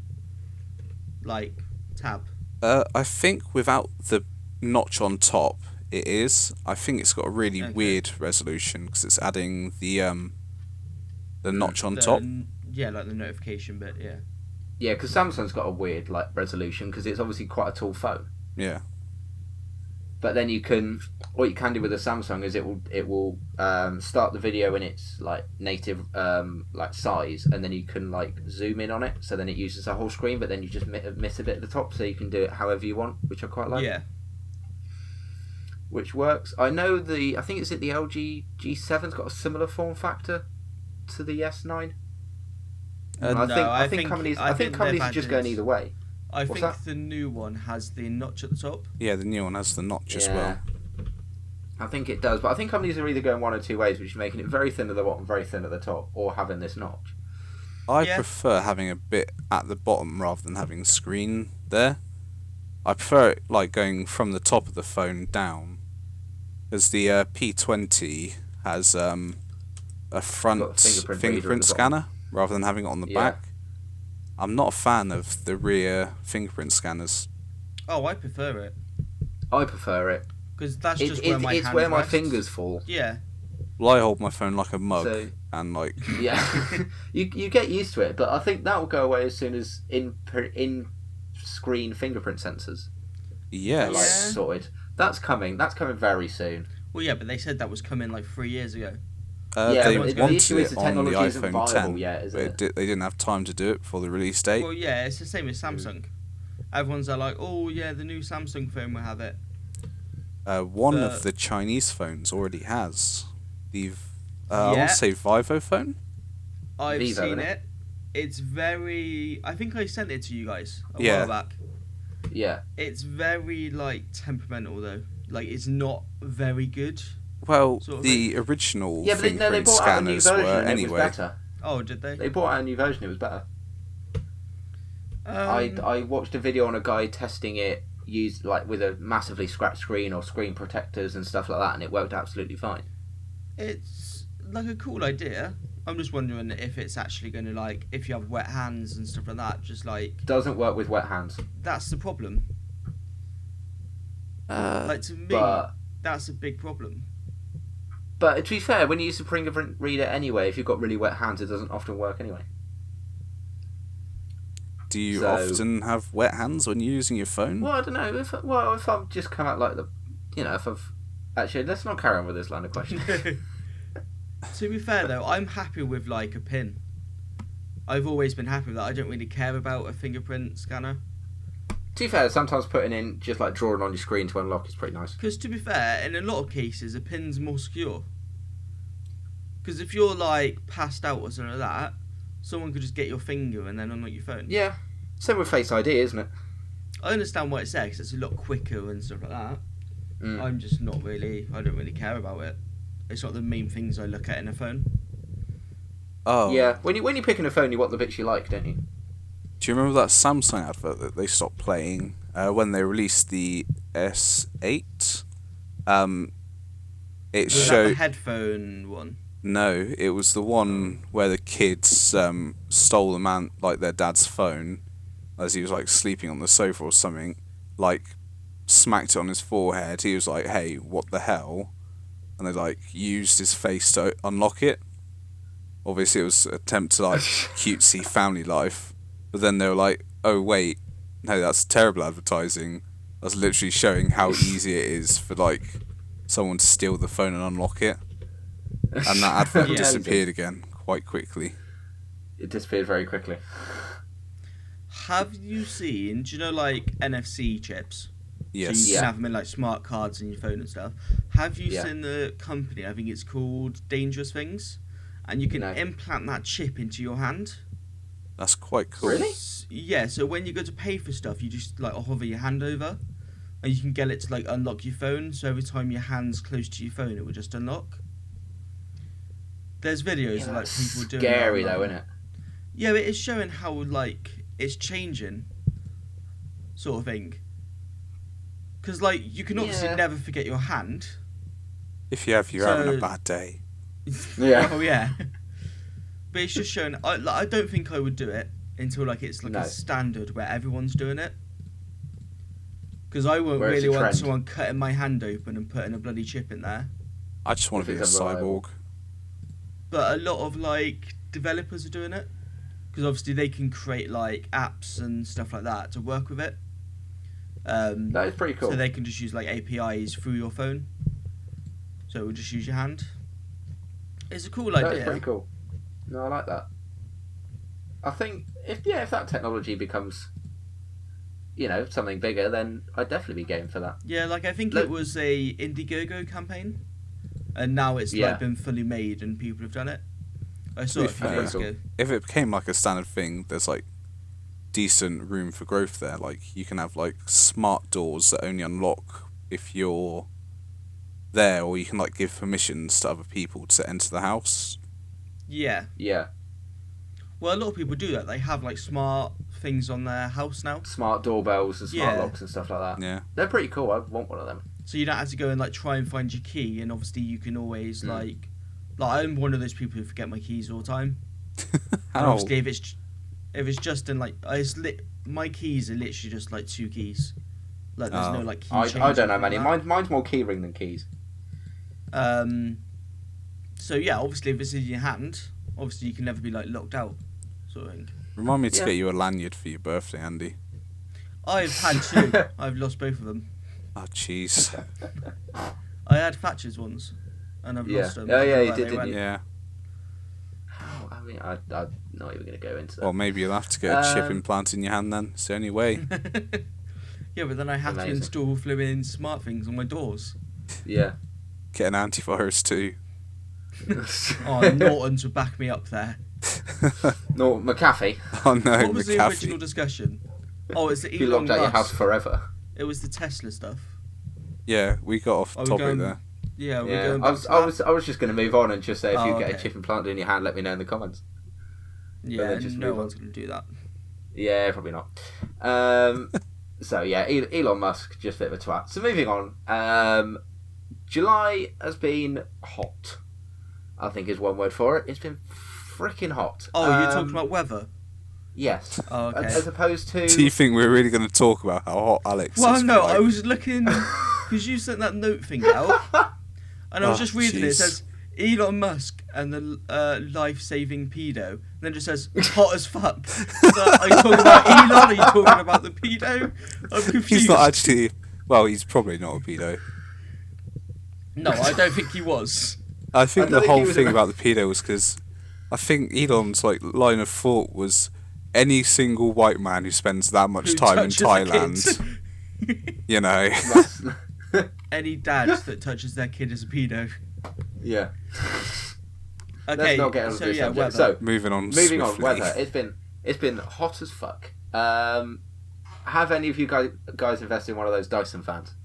like tab? I think without the notch on top, it is. I think it's got a really weird resolution because it's adding the notch on top. Yeah, like the notification bit. Yeah. Yeah, because Samsung's got a weird like resolution because it's obviously quite a tall phone. Yeah. But then what you can do with a Samsung is it will start the video in its like native like size, and then you can like zoom in on it, so then it uses the whole screen, but then you just miss a bit at the top, so you can do it however you want, which I quite like. Yeah. Which works. I know I think it's the LG G7's got a similar form factor to the S9. I think companies are just going either way. I think the new one has the notch at the top. Yeah, the new one has the notch as well. I think it does, but I think companies are either going one or two ways, which is making it very thin at the bottom, very thin at the top, or having this notch. I prefer having a bit at the bottom rather than having screen there. I prefer it like going from the top of the phone down, as the P20 has a front fingerprint scanner rather than having it on the back. I'm not a fan of the rear fingerprint scanners. Oh, I prefer it. I prefer it. Because that's just where my hand It's where my rests. fingers fall. Yeah. Well, I hold my phone like a mug, and like... Yeah. you get used to it, but I think that will go away as soon as in-screen fingerprint sensors are like sorted. That's coming very soon. Well, yeah, but they said that was coming like 3 years ago. They wanted the issue is it the on the technology isn't iPhone viable 10, yet, is but it? they didn't have time to do it before the release date. Well, yeah, it's the same as Samsung. Everyone's like, oh yeah, the new Samsung phone will have it. One of the Chinese phones already has the, I want to say Vivo phone? I've seen it. It's very... I think I sent it to you guys a while back. Yeah. It's very, like, temperamental, though. Like, it's not very good. Well, the original fingerprint they brought out a new scanners version were and anyway. it was better. Oh, did they? They brought out a new version, it was better. I watched a video on a guy testing it used like with a massively scratched screen or screen protectors and stuff like that, and it worked absolutely fine. It's like a cool idea. I'm just wondering if it's actually going to, like, if you have wet hands and stuff like that, just like... Doesn't work with wet hands. That's the problem. Like, to me, that's a big problem. But to be fair, when you use the fingerprint reader anyway, if you've got really wet hands, it doesn't often work anyway. Do you often have wet hands when you're using your phone? Well, I don't know. If I've just come out like the... if I've... Actually, let's not carry on with this line of questioning. To be fair, though, I'm happy with, like, a pin. I've always been happy with that. I don't really care about a fingerprint scanner. To be fair, sometimes putting in, just like drawing on your screen to unlock is pretty nice. Because, to be fair, in a lot of cases, a pin's more secure. Because if you're, like, passed out or something like that, someone could just get your finger and then unlock your phone. Yeah. Same with Face ID, isn't it? I understand what it says, 'cause it's a lot quicker and stuff like that. I'm just not really... I don't really care about it. It's not the main things I look at in a phone. Oh. Yeah, when you're picking a phone, you want the bits you like, don't you? Do you remember that Samsung advert that they stopped playing when they released the S8? It Was showed that the headphone one? No, it was the one where the kids stole their dad's phone as he was like sleeping on the sofa or something, like smacked it on his forehead. He was like, "Hey, what the hell?" And they like used his face to unlock it. Obviously, it was an attempt to like cutesy family life, but then they were like, "Oh wait, no, that's terrible advertising. That's literally showing how easy it is for like someone to steal the phone and unlock it." And that advert disappeared again quite quickly. It disappeared very quickly. Have you seen? Do you know like NFC chips? Yes. So you can have them in like smart cards in your phone and stuff. Have you seen the company? I think it's called Dangerous Things, and you can implant that chip into your hand. That's quite cool. Really? Yeah. So when you go to pay for stuff, you just like hover your hand over, and you can get it to like unlock your phone. So every time your hand's close to your phone, it will just unlock. There's videos of like people doing that. Scary though, isn't it? Yeah, but it's showing how like it's changing, sort of thing. Because like you can obviously never forget your hand. If you're having a bad day. Yeah. Oh yeah. But it's just showing. I don't think I would do it until like it's like a standard where everyone's doing it. Because I won't really want someone cutting my hand open and putting a bloody chip in there. I just want to be a cyborg. But a lot of like developers are doing it. Because obviously they can create like apps and stuff like that to work with it. That is pretty cool. So they can just use like APIs through your phone. So it will just use your hand. It's a cool idea. That is pretty cool. No, I like that. I think if that technology becomes, something bigger, then I'd definitely be game for that. Yeah, like I think it was a Indiegogo campaign, and now it's like been fully made and people have done it. I saw it a few days ago. If it became like a standard thing, there's like decent room for growth there. Like you can have like smart doors that only unlock if you're there, or you can like give permissions to other people to enter the house. Yeah. Yeah. Well, a lot of people do that. They have like smart things on their house now. Smart doorbells and smart locks and stuff like that. Yeah. They're pretty cool. I want one of them. So you don't have to go and like try and find your key, and obviously you can always like I'm one of those people who forget my keys all the time. And obviously if it's just in like my keys are literally just like 2 keys. Like there's no like key change. I don't know many. Mine's more key ring than keys. So yeah, obviously if it's in your hand, obviously you can never be like locked out, sort of thing. Remind me to get you a lanyard for your birthday, Andy. I've had 2. I've lost both of them. Oh jeez. I had Thatcher's ones, and I've lost them. Oh yeah, you did, didn't you? Yeah. Oh, I mean, I'm not even going to go into that. Well, maybe you'll have to get a chip implant in your hand then. It's the only way. Yeah, but then I have to install flipping smart things on my doors. Yeah. Get an antivirus too. Oh, Norton's would back me up there. No, McAfee. Oh no, What was the original discussion? Oh, it's the Elon Be locked out your Musk. house forever. It was the Tesla stuff. Yeah, we got off topic there. Yeah, we're going I back to was just going to move on and just say if you get okay. a chip implanted in your hand, let me know in the comments. Yeah, no one's going to do that. Yeah, probably not. So yeah, Elon Musk, just a bit of a twat. So moving on. July has been hot, I think is one word for it. It's been freaking hot. Oh, you're talking about weather? Yes. Oh, okay. As opposed to... Do you think we're really going to talk about how hot Alex is? Well, no, like... I was looking... Because you sent that note thing out, and I was just reading it. It says, Elon Musk and the life-saving pedo. And then it just says, hot as fuck. So, are you talking about Elon? Are you talking about the pedo? I'm confused. He's not actually... Well, he's probably not a pedo. No, I don't think he was. I think the whole thing about the pedo was because I think Elon's line of thought was any single white man who spends that much time in Thailand, you know. Any dad that touches their kid is a pedo. Yeah. Okay, Let's not get into so this yeah, subject. weather. So moving on, weather. It's been hot as fuck. Have any of you guys invested in one of those Dyson fans?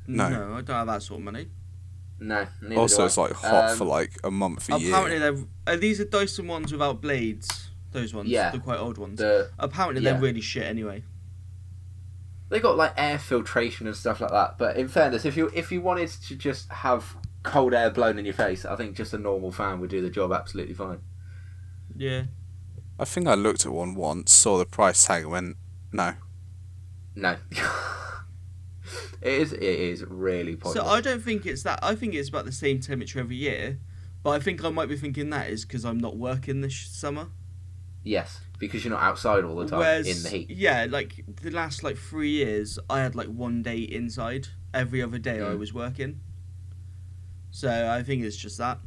No, I don't have that sort of money. No. Neither Also, do I. it's hot for a month a year. Apparently, these are Dyson ones without blades. Those ones, Yeah. the quite old ones. Apparently, yeah. they're really shit anyway. They got air filtration and stuff like that. But in fairness, if you wanted to just have cold air blown in your face, I think just a normal fan would do the job absolutely fine. Yeah. I think I looked at one once, saw the price tag, and went, no. No. It is really pointless. So I don't think it's that. I think it's about the same temperature every year, but I think I might be thinking that is because I'm not working this summer. Yes, because you're not outside all the time in the heat. Yeah, the last 3 years, I had 1 day inside. Every other day I was working. So I think it's just that.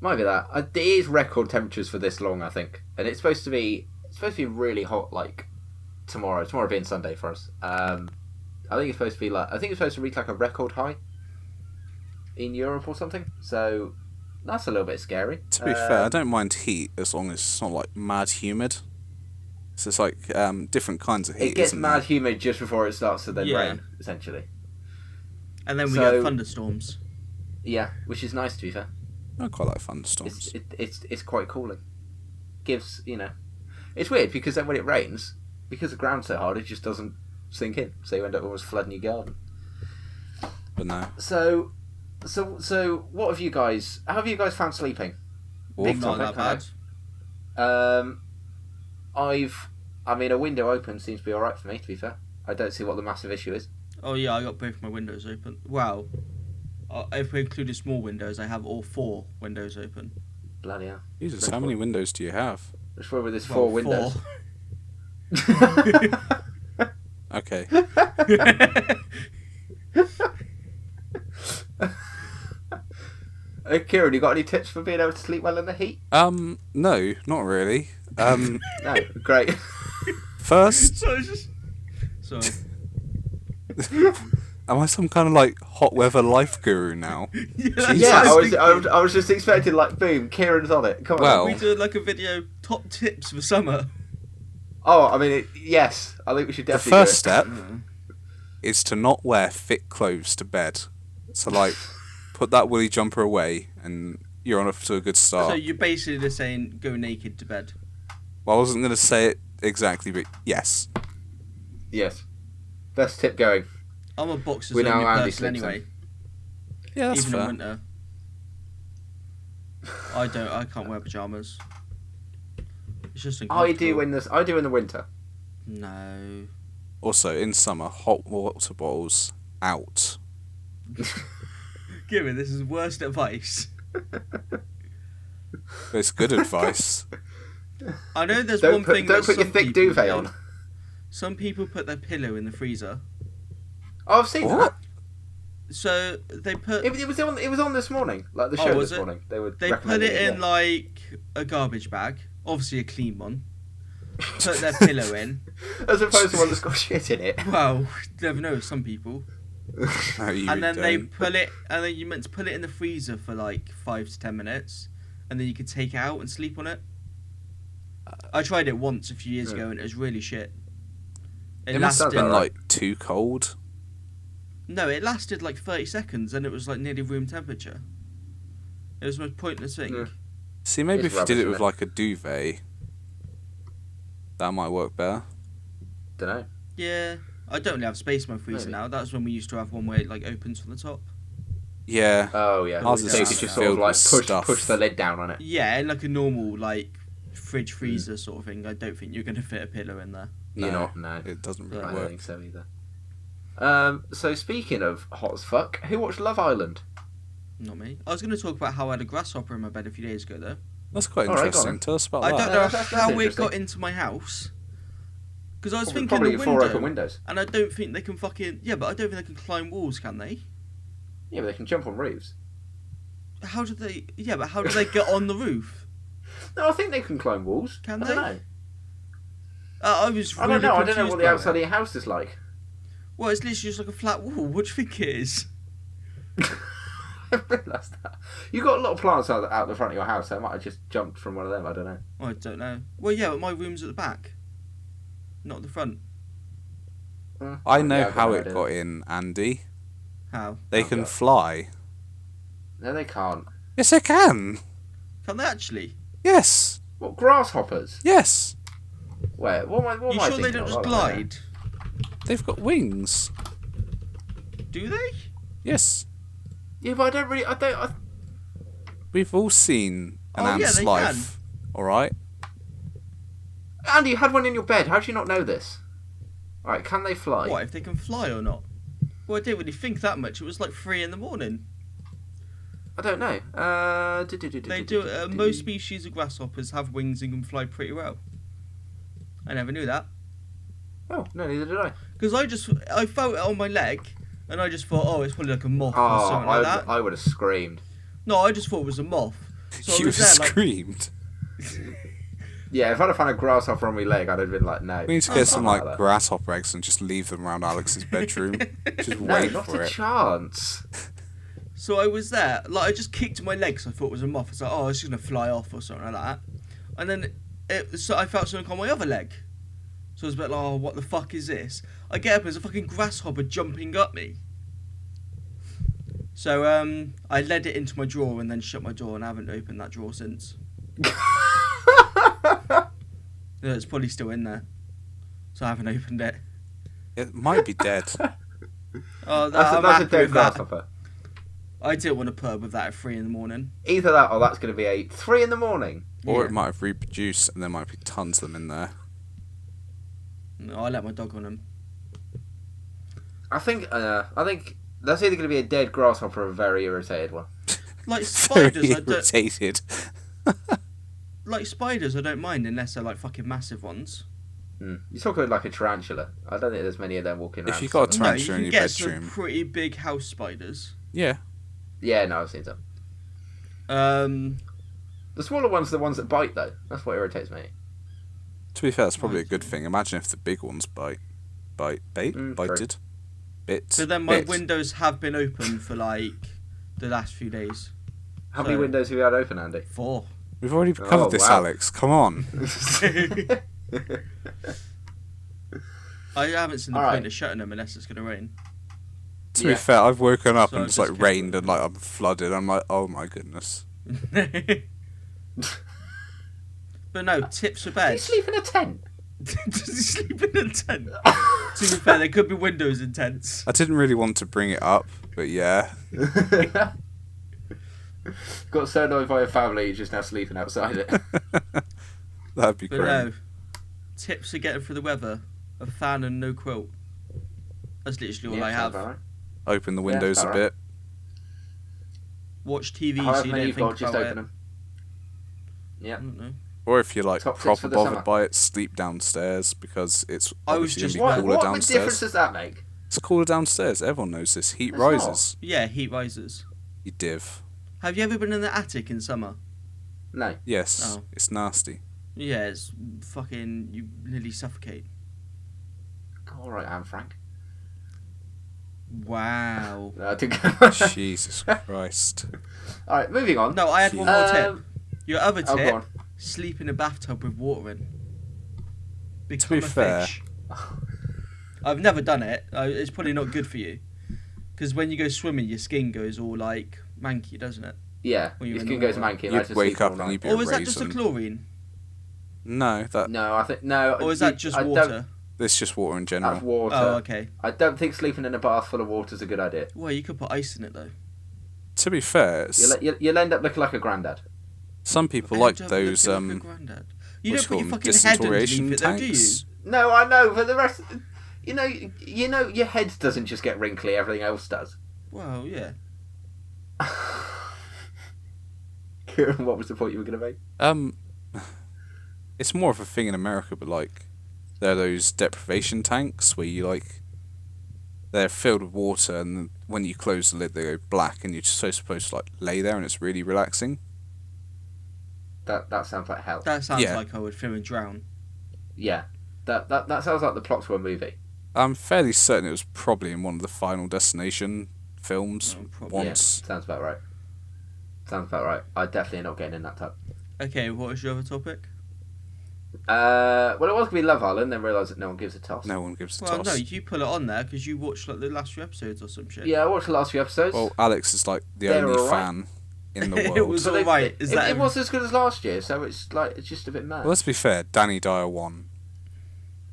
Might be that. It is record temperatures for this long, I think, and it's supposed to be really hot tomorrow. Tomorrow being Sunday for us. I think it's supposed to reach a record high in Europe or something. So that's a little bit scary. To be fair, I don't mind heat as long as it's not mad humid. So it's different kinds of heat. It gets mad humid just before it starts to then rain, essentially. And then we get thunderstorms. Yeah, which is nice to be fair. I quite like thunderstorms. It's quite cooling. Gives it's weird because then when it rains, because the ground's so hard, it just doesn't sink in, so you end up almost flooding your garden. But no. So what have you guys found sleeping? Big not that bad. A window open seems to be alright for me, to be fair. I don't see what the massive issue is. Oh yeah, I got both my windows open. Wow. If we include the small windows, I have all 4 windows open. Bloody hell. Jesus, how many windows do you have? Just where there's 4 windows. 4. Okay. Kieran, you got any tips for being able to sleep well in the heat? No, not really. No, great. First, Sorry. am I some kind of hot weather life guru now? Yeah, I was just expecting boom, Kieran's on it. Come on. Well, we did a video, top tips for summer. Oh, yes. I think we should definitely. The first step is to not wear thick clothes to bed. So put that woolly jumper away, and you're on to a good start. So you're basically just saying go naked to bed. Well, I wasn't going to say it exactly, but yes. Yes. Best tip going. I'm a boxers only person anyway. Yeah, that's even fair. in winter. I can't wear pajamas. It's just uncomfortable. I do in the winter. No. Also, in summer, hot water bottles out. Give me, this is worst advice. It's good advice. I know there's one thing. Don't put your thick duvet on. Some people put their pillow in the freezer. Oh, I've seen that. So they put. It was on this morning, the show this morning. They put it in a garbage bag, obviously a clean one. Put their pillow in, as opposed to one that's got shit in it. Well, you never know. Some people. No, and then they put it, and then you meant to put it in the freezer for 5 to 10 minutes, and then you could take it out and sleep on it. I tried it once a few years ago, and it was really shit. It must have been too cold. No, it lasted 30 seconds, and it was nearly room temperature. It was the most pointless thing. See, maybe if you did it with a duvet, that might work better. Don't know. Yeah, I don't really have space in my freezer Maybe. now. That's when we used to have one where it like opens from the top. Yeah. Oh yeah. Ours So is you just could just sort of filled like with stuff. push the lid down on it. Yeah, in like a normal like fridge freezer sort of thing. I don't think you're going to fit a pillow in there. You're No, not. No. It doesn't really I don't work. think so either. So speaking of hot as fuck, who watched Love Island? Not me. I was going to talk about how I had a grasshopper in my bed a few days ago though. That's quite All right, go interesting. on. Tell us about I that. don't know That's how it interesting. got into my house. Because I was thinking Probably the four window, open windows. and I don't think they can fucking... Yeah, but I don't think they can climb walls, can they? Yeah, but they can jump on roofs. How do they... Yeah, but how do they get on the roof? No, I think they can climb walls. Can I they? don't know. I was really I don't know. I don't know confused what the by outside it. of your house is like. Well, it's literally just like a flat wall. What do you think it is? I realised that. You got a lot of plants out the front of your house. So I might have just jumped from one of them. I don't know. I don't know. Well, yeah, but my room's at the back. Not the front. I know Yeah, I've how no it idea. got in, Andy. How? They Oh, can God. fly. No, they can't. Yes, they can. Can they actually? Yes. What, grasshoppers? Yes. Where? What am I? What You am I sure they thinking don't of? just I don't know. glide? They've got wings. Do they? Yes. Yeah, but I don't really. I don't. We've all seen an Oh, yeah, ant's they life. All right. Andy, you had one in your bed. How do you not know this? All right, can they fly? What, if they can fly or not? Well, I didn't really think that much. It was like 3 a.m. I don't know. They do. Most species of grasshoppers have wings and can fly pretty well. I never knew that. Oh no, neither did I. Because I felt it on my leg, and I just thought, oh, it's probably like a moth or Oh, something like that. I would have screamed. No, I just thought it was a moth. So I You was there, like, screamed. Yeah, if I'd have found a grasshopper on my leg, I'd have been like, no. We need to get some Something like that. grasshopper eggs and just leave them around Alex's bedroom. Just No, wait not for a it. chance. So I was there, like I just kicked my leg because I thought it was a moth. It's like, oh, it's just gonna fly off or something like that. And then so I felt something on my other leg. So I was a bit like, oh, what the fuck is this? I get up and there's a fucking grasshopper jumping up me. So I led it into my drawer and then shut my door, and I haven't opened that drawer since. Yeah, it's probably still in there, so I haven't opened it. It might be dead. Oh, That's I'm a happy dead with that. grasshopper. I didn't want to put up with that at 3 a.m. Either that or that's going to be a 3 a.m. Or Yeah. it might have reproduced and there might be tons of them in there. No, I let my dog on him. I think that's either going to be a dead grasshopper or a very irritated one. Like Very spiders, I don't. irritated. Like spiders, I don't mind unless they're like fucking massive ones. You talk about like a tarantula. I don't think there's many of them walking around. If you've got a No, you tarantula can in your get some bedroom. pretty big house spiders. Yeah. Yeah, no, I've seen some. The smaller ones are the ones that bite, though. That's what irritates me. To be fair, that's probably a good thing. Imagine if the big ones bited. True. Bit. So then my Bit. windows have been open for like the last few days. How many So- windows have you had open, Andy? 4. We've already covered this, wow. Alex. Come on. I haven't seen the Alright. point of shutting them unless it's going to rain. To Yeah. be fair, I've woken up So and I've it's just like kept rained it. and like I'm flooded. I'm like, oh my goodness. But no, tips for Do you bed. sleep in a tent? Does he sleep in a tent? To be fair, there could be windows in tents. I didn't really want to bring it up, but yeah. Got so annoyed by your family, you're just now sleeping outside it. That'd be But great. no, tips for getting through the weather: a fan and no quilt. That's literally all I sounds have. about right. Open the Yeah, windows a alright. bit. Watch TV so However you many don't you've think got, just about open it. them. Yeah. I don't know. Or if you're like Top tips proper for the bothered summer. by it, sleep downstairs because it's I was obviously just- going to be What cooler difference downstairs. does that make? It's cooler downstairs. Everyone knows this. Heat It's rises. Yeah, heat rises. You div. Have you ever been in the attic in summer? No. Yes, Oh. it's nasty. Yeah, it's fucking. You nearly suffocate. Alright, Anne Frank. Wow. No, I think... Jesus Christ. Alright, moving on. No, I had one more tip. Your other Oh, go tip: on. sleep in a bathtub with water in. Become be a fair- fish. I've never done it. It's probably not good for you. Because when you go swimming, your skin goes all like manky, doesn't it? Yeah, When you're your in skin the goes water. manky. You'd Imagine wake sleeping up all and night. you'd be Or a is that just a raisin. chlorine? No, that No, I think... No. Or is you- that just I don't- water? It's just water in general. That's water. Oh, okay. I don't think sleeping in a bath full of water is a good idea. Well, you could put ice in it though. To be fair, You'll end up looking like a granddad. some people like those Like a granddad. You what's don't put your it called, fucking head disintegration underneath it though, do you? tanks. No, I know, but the rest, you know, your head doesn't just get wrinkly; everything else does. Well, yeah. Kieran, what was the point you were going to make? It's more of a thing in America, but like there are those deprivation tanks where you like they're filled with water, and when you close the lid, they go black, and you're just so supposed to like lay there, and it's really relaxing. That sounds like hell. That sounds Yeah. like I would feel and drown. Yeah, that sounds like the plot to a movie. I'm fairly certain it was probably in one of the Final Destination films probably. once. Yeah, sounds about right. Sounds about right. I definitely am not getting in that tub. Okay, what is your other topic? Well, it was going to be Love Island, then realised that no one gives a toss. No one gives a Well, toss. no, you put it on there because you watched like the last few episodes or some shit. Yeah, I watched the last few episodes. Well, Alex is like the They're only alright. fan in the world. It was But alright. Is that it was as good as last year, so it's just a bit mad. Well, let's be fair. Danny Dyer won.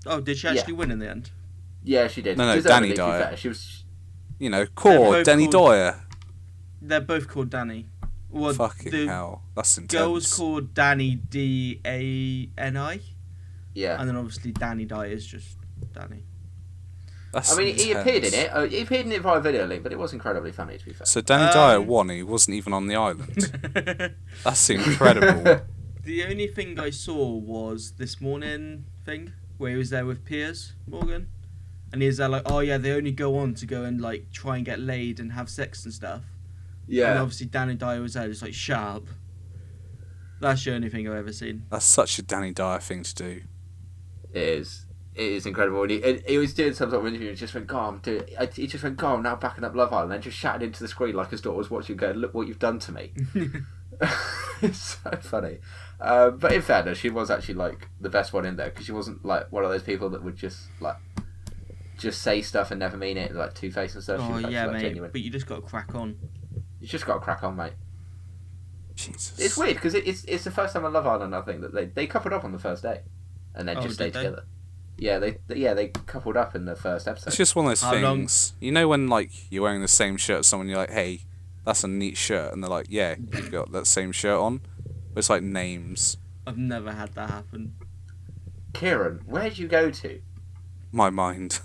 Oh, did she actually win in the end? Yeah, she did. No, Deservedly, Danny to be Dyer. fair. She was. You know, They're core both Danny called- Dyer. They're both called Danny. Well, Fucking the hell, that's intense. girl was called Danny Dani, Yeah. and then obviously Danny Dyer is just Danny. That's I mean, he appeared in intense. it. He appeared in it via video link, but it was incredibly funny, to be fair. So Danny Dyer won. He wasn't even on the island. That's incredible. The only thing I saw was this morning thing where he was there with Piers Morgan, and he was there like, oh yeah, they only go on to go and like try and get laid and have sex and stuff. And Yeah. obviously Danny Dyer was there just like sharp. That's the only thing I've ever seen. That's such a Danny Dyer thing to do. It is. It is incredible. And he was doing some sort of interview and just went, God, I'm doing. He just went, God, I'm now backing up Love Island. And just shouted into the screen like his daughter was watching, going, look what you've done to me. It's so funny. But in fairness, she was actually like the best one in there because she wasn't like one of those people that would just say stuff and never mean it, like Two-Face and stuff. She Oh was actually, yeah, like, mate. genuine. But you just got to crack on. You just got to crack on, mate. Jesus. It's weird because it's the first time on Love Island, I think, that they coupled up on the first day and then Oh, just did stayed they? together. Yeah, they coupled up in the first episode. It's just one of those How long- things. You know when like you're wearing the same shirt as someone, you're like, hey, that's a neat shirt, and they're like, yeah, you've got that same shirt on. But it's like names. I've never had that happen. Kieran, where'd you go to? My mind.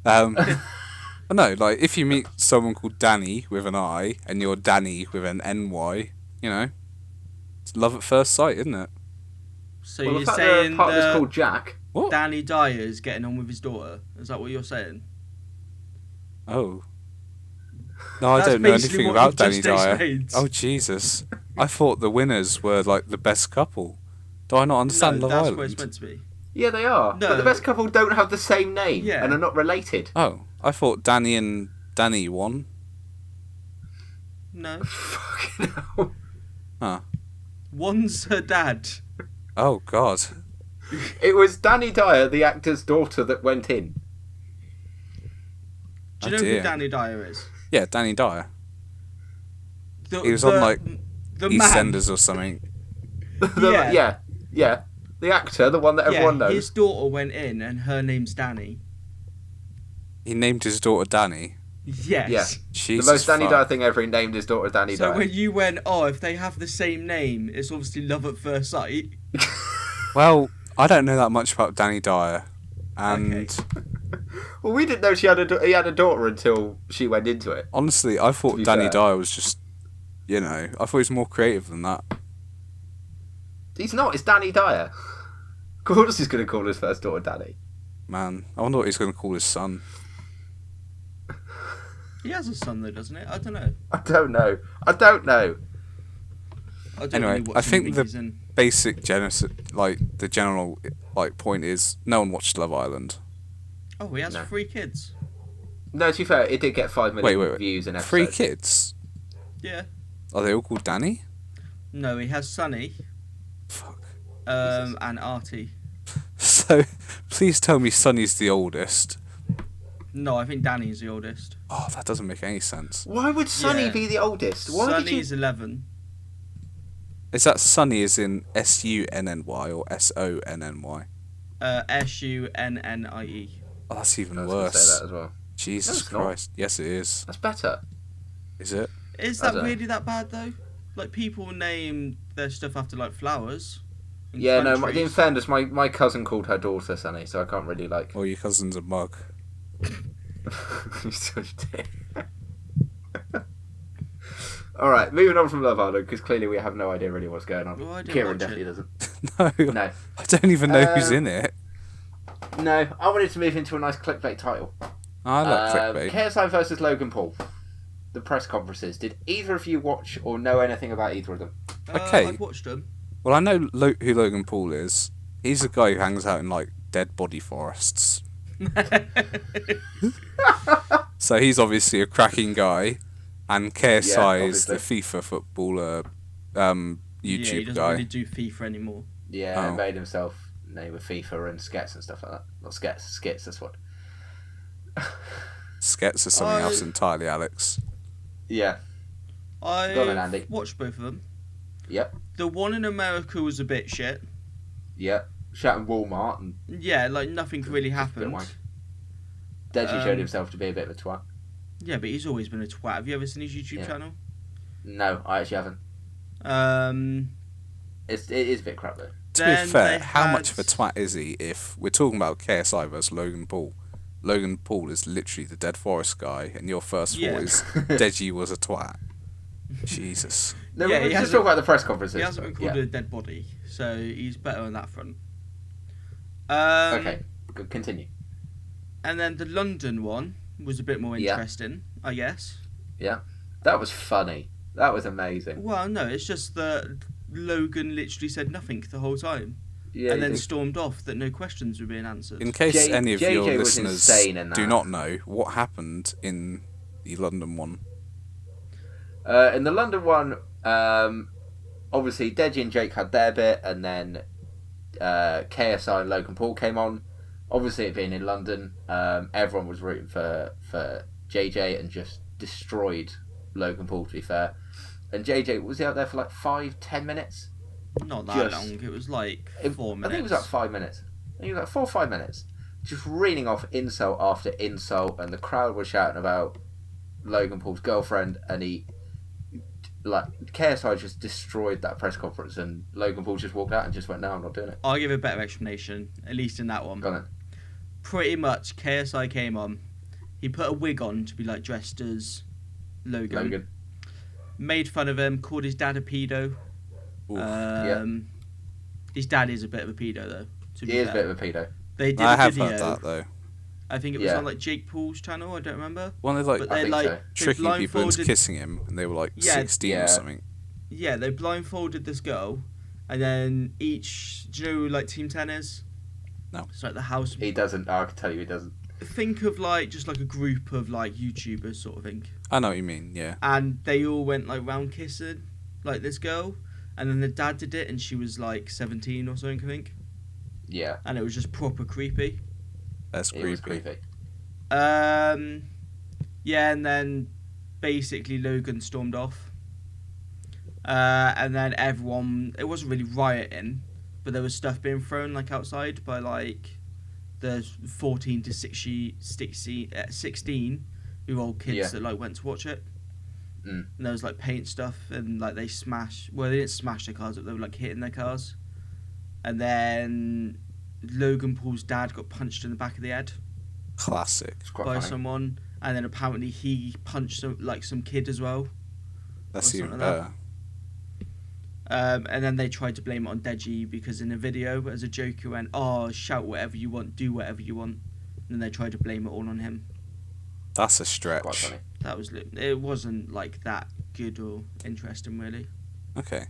I know, like if you meet someone called Danny with an I and you're Danny with an NY, you know, it's love at first sight, isn't it? So Well, the you're fact saying that partner's that called Jack. What? Danny Dyer is getting on with his daughter? Is that what you're saying? Oh. No, I That's don't know basically anything what about you've Danny just Dyer. explained. Oh Jesus! I thought the winners were like the best couple. Do I not understand No, Love that's Island? what it's meant to be. Yeah, they are. No. But the best couple don't have the same name Yeah. and are not related. Oh, I thought Danny and Danny won. No. Fucking hell. Huh. One's her dad. Oh God. It was Danny Dyer, the actor's daughter, that went in. Do you Oh, know dear. who Danny Dyer is? Yeah, Danny Dyer. The, He was on like the man. EastEnders or something. Yeah. The actor, the one that everyone knows. His daughter went in, and her name's Danny. He named his daughter Danny. Yes. Yeah. Jesus. The most Danny fuck. Dyer thing ever. He named his daughter Danny So Dyer. when you went, oh, if they have the same name, it's obviously love at first sight. Well, I don't know that much about Danny Dyer, and Okay. Well, we didn't know he had a daughter until she went into it. honestly, I thought be Danny fair. Dyer was just, I thought he was more creative than that. He's not. It's Danny Dyer. Of course he's going to call his first daughter Danny. Man, I wonder what he's going to call his son. He has a son though, doesn't it? I don't know. I don't know. I don't Anyway, really watch I think anything he's in. Basic genesis, the general point is no one watched Love Island. Oh, he has No. 3 kids. No, to be fair, it did get 5 million Wait. views in episode. 3 kids? Yeah. Are they all called Danny? No, he has Sonny, Fuck. and Artie. So, please tell me Sonny's the oldest. No, I think Danny's the oldest. Oh, that doesn't make any sense. Why would Sonny Yeah. be the oldest? Why Sonny's 11. Is that Sonny as in Sunny or Sonny? Sunnie. Oh, that's even I was gonna worse. say that as well. Jesus No, it's not. Christ. Yes, it is. That's better. Is it? Is I that don't know. really that bad though? Like people name their stuff after like flowers. In Yeah, no. In countries. fairness, my cousin called her daughter Sunny, so I can't really like. Or your cousin's a mug. He's such a dick. All right, moving on from Love Island because clearly we have no idea really what's going on. Well, I didn't Kieran watch definitely it. doesn't. No. No, I don't even know who's in it. no. I wanted to move into a nice clickbait title. I like clickbait. KSI versus Logan Paul. The press conferences. Did either of you watch or know anything about either of them? Okay. I've watched them. Well, I know who Logan Paul is. He's a guy who hangs out in, like, dead body forests. So he's obviously a cracking guy. And KSI is the FIFA footballer Yeah, he YouTube doesn't guy. really do FIFA anymore. Yeah, Oh. made himself name with FIFA and skets and stuff like that. Not skits, that's what. Skets is something else entirely, Alex. Yeah, I Go on then, Andy. watched both of them. yep, The one in America was a bit shit. yep. Shouting Walmart and Yeah, like nothing really just a bit happened. wank. Deji showed himself to be a bit of a twat. Yeah, but he's always been a twat. Have you ever seen his YouTube Yeah. channel? No, I actually haven't. It is a bit crap though. To be fair, how much of a twat is he if we're talking about KSI versus Logan Paul? Logan Paul is literally the Dead Forest guy, and your first Yeah. thought is Deji was a twat. Jesus. No, Yeah, we he just hasn't- talk about the press conferences. He hasn't been called yeah. a dead body, so he's better on that front. Okay, good. Continue. And then the London one was a bit more Yeah. interesting, I guess. Yeah, that was funny. That was amazing. Well, no, it's just that Logan literally said nothing the whole time. Yeah, and then he- stormed off that no questions were being answered. In case J- any of JJ your was listeners insane in do that. not know, what happened in the London one? in the London one, obviously Deji and Jake had their bit, and then KSI and Logan Paul came on. Obviously, it being in London, everyone was rooting for JJ and just destroyed Logan Paul. To be fair, and JJ was he out there for like 5-10 minutes? Not that just- long. It was like 4 minutes. I think it was like 5 minutes. I think it was like 4 or 5 minutes, just reading off insult after insult, and the crowd was shouting about Logan Paul's girlfriend, and KSI just destroyed that press conference, and Logan Paul just walked out and just went, "No, I'm not doing it." I'll give a better explanation, at least in that one. Go on then. Pretty much, KSI came on. He put a wig on to be like dressed as Logan. Made fun of him. Called his dad a pedo. Oof. His dad is a bit of a pedo though. To be He is a fair. bit of a pedo. They did I a have video. heard that though. I think it was Yeah. on like Jake Paul's channel. I don't remember. One of like But I they think like so. they tricking people into blindfolded- kissing him, and they were like Yeah. 16 Yeah. or something. Yeah, they blindfolded this girl, and then each. Do you know like Team 10 is? No. It's like the house. He doesn't. I can tell you, he doesn't. Think of like just like a group of like YouTubers sort of thing, I know what you mean, yeah. and they all went like round kissing, like this girl, and then the dad did it, and she was like 17 or something, I think, Yeah, and it was just proper creepy. That's it was creepy. creepy. Yeah, and then basically Logan stormed off. And then everyone, it wasn't really rioting, but there was stuff being thrown like outside by like the 14 to 16-year-old kids Yeah. that like went to watch it. Mm. And there was like paint stuff, and like they didn't smash their cars, but they were like hitting their cars. And then Logan Paul's dad got punched in the back of the head Classic. It's quite by funny. someone, and then apparently he punched some kid as well. That's Or even something like better. And then they tried to blame it on Deji because in a video, as a joke, he went, "Oh, shout whatever you want, do whatever you want," and then they tried to blame it all on him. That's a Quite stretch. funny. That was it. Wasn't like that good or interesting really. Okay.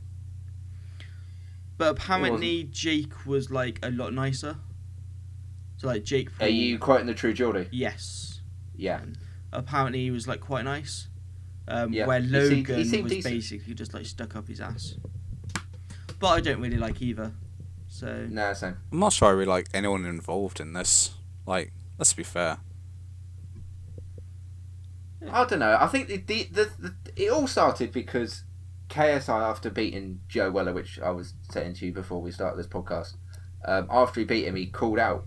But apparently Jake was like a lot nicer. So like Jake Paul. Are you quoting the True Geordie? Yes. Yeah. Apparently he was like quite nice. Yeah. Where He Logan seemed was decent. basically just like stuck up his ass. But I don't really like either. So No, same. I'm not sure I really like anyone involved in this. Like, let's be fair. I don't know. I think it all started because KSI, after beating Joe Weller, which I was saying to you before we started this podcast, after he beat him, he called out